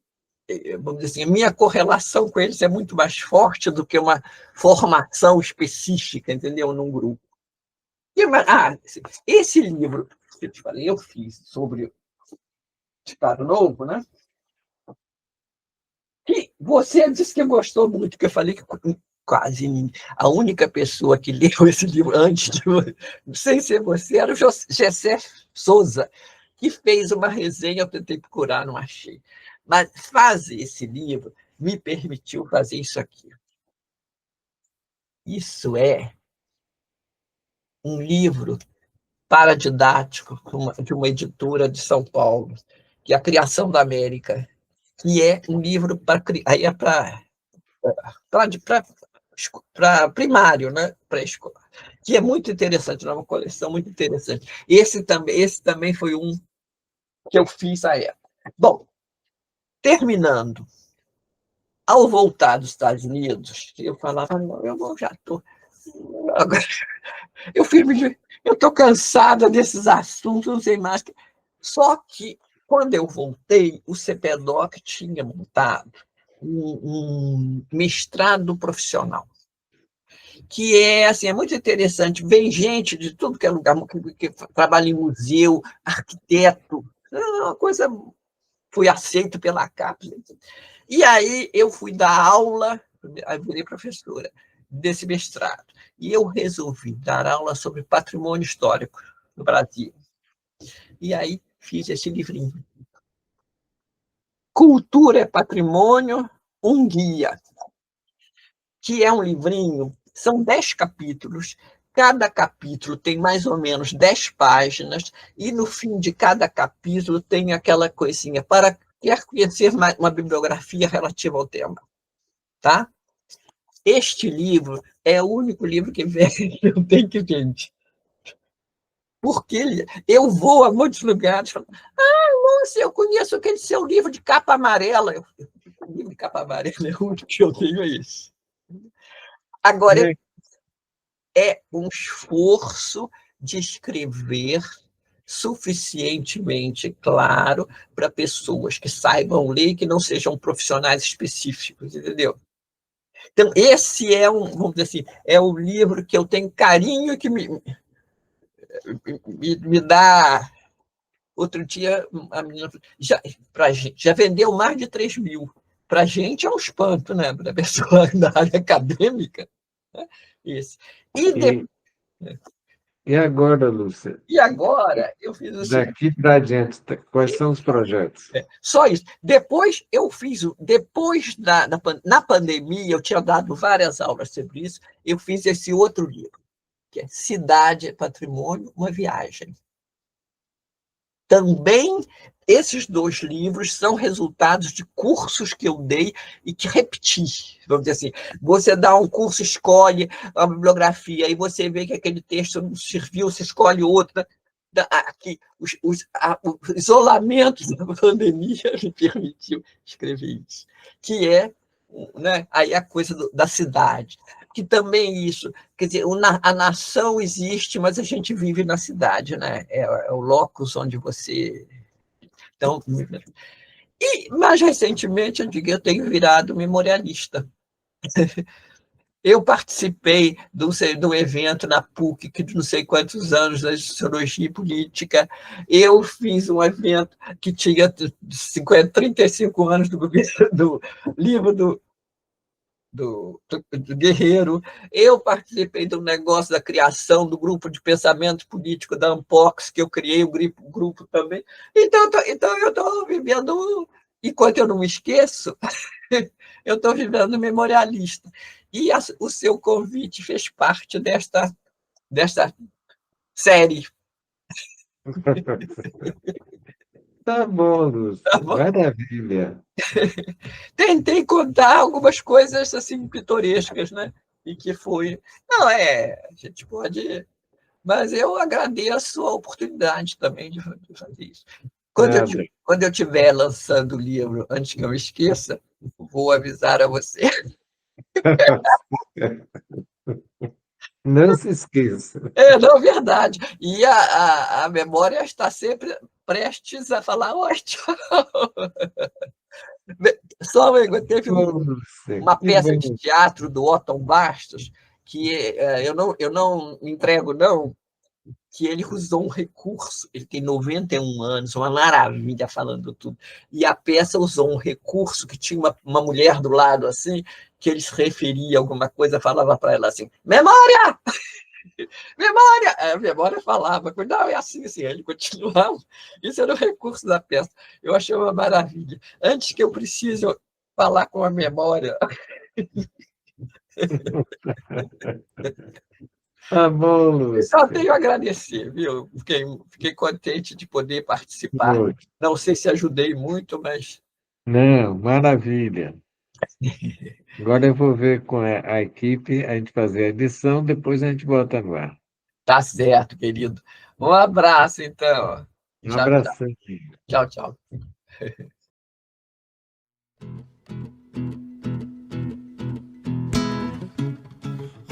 vamos dizer assim, a minha correlação com eles é muito mais forte do que uma formação específica, entendeu? Num grupo. Esse livro que eu te falei, eu fiz sobre Estado Novo, né? Que você disse que gostou muito, que eu falei que quase a única pessoa que leu esse livro antes de sem ser você era o Gessé Souza, que fez uma resenha, eu tentei procurar, não achei. Mas fazer esse livro me permitiu fazer isso aqui. Isso é um livro paradidático de uma editora de São Paulo, que é A Criação da América, que é um livro para primário, né? Pré-escolar, que é muito interessante, é uma coleção muito interessante. Esse também foi um que eu fiz à época. Bom, terminando, ao voltar dos Estados Unidos, eu falava, não, eu já estou... Eu estou cansada desses assuntos, não sei mais. Só que, quando eu voltei, o CPDOC tinha montado um mestrado profissional, que é muito interessante. Vem gente de tudo que é lugar, que trabalha em museu, arquiteto, é uma coisa... Fui aceito pela CAPES. E aí eu fui dar aula, aí virei professora desse mestrado, e eu resolvi dar aula sobre patrimônio histórico no Brasil. E aí fiz esse livrinho. Cultura é Patrimônio, um guia, que é um livrinho, são 10 capítulos, cada capítulo tem mais ou menos 10 páginas, e no fim de cada capítulo tem aquela coisinha, para quer conhecer uma bibliografia relativa ao tema. Tá? Este livro é o único livro que eu tenho que vender. Porque eu vou a muitos lugares e falo, nossa, eu conheço aquele seu livro de capa amarela. O livro de capa amarela é o único que eu tenho, é esse. Agora, é um esforço de escrever suficientemente claro para pessoas que saibam ler e que não sejam profissionais específicos, entendeu? Então, esse vamos dizer assim, é o livro que eu tenho carinho, que me dá... Outro dia, a menina já vendeu mais de 3 mil. Para a gente é um espanto, né? Para a pessoa da área acadêmica. Né? Isso. E agora, Lúcia? E agora, eu fiz assim... Daqui para adiante, quais são os projetos? Só isso. Depois, eu fiz... na pandemia, eu tinha dado várias aulas sobre isso, eu fiz esse outro livro, que é Cidade é Patrimônio, uma viagem. Também, esses 2 livros são resultados de cursos que eu dei e que repeti. Vamos dizer assim, você dá um curso, escolhe a bibliografia, e você vê que aquele texto não serviu, você escolhe outra. Aqui, o isolamento da pandemia me permitiu escrever isso, que é, né, aí a coisa da cidade. Que também isso, quer dizer, a nação existe, mas a gente vive na cidade, né? É o locus onde você... Então, mais recentemente, eu tenho virado memorialista. Eu participei do evento na PUC, que não sei quantos anos, da Sociologia e Política. Eu fiz um evento que tinha 35 anos do livro do Guerreiro. Eu participei do negócio da criação do grupo de pensamento político da Ampox, que eu criei o grupo também. Então eu estou vivendo enquanto eu não me esqueço, eu estou vivendo memorialista. E o seu convite fez parte desta série. Tá bom, Lúcio. Tá bom? Maravilha. Tentei contar algumas coisas assim pitorescas, né? E que foi. Não, a gente pode. Mas eu agradeço a oportunidade também de fazer isso. Nada. Quando eu estiver lançando o livro, antes que eu me esqueça, vou avisar a você. Não se esqueça. Não, verdade. E a memória está sempre prestes a falar, oi, tchau. Só teve Lúcia, uma que peça de bom. teatro do Otton Bastos, que eu não entrego, não, que ele usou um recurso, ele tem 91 anos, uma maravilha falando tudo, e a peça usou um recurso que tinha uma mulher do lado, assim, que ele se referia a alguma coisa, falava para ela assim, memória! Memória! A memória falava, não, é assim, ele continuava. Isso era o recurso da peça. Eu achei uma maravilha. Antes que eu precise falar com a memória. Tá bom, Só Lúcia. tenho a agradecer, viu? Fiquei contente de poder participar. Não sei se ajudei muito, mas Não, maravilha. Agora eu vou ver com a equipe, a gente fazer a edição, depois a gente bota no ar. tá certo, querido. Um abraço, então. Um Tchau, abração. tchau, tchau.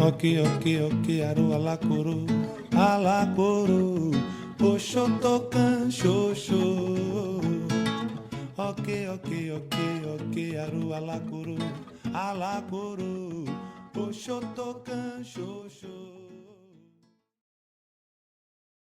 Ok, aru alacuru, oxotocan, xoxô. Ok, aru alacuru, oxotocan, xoxô.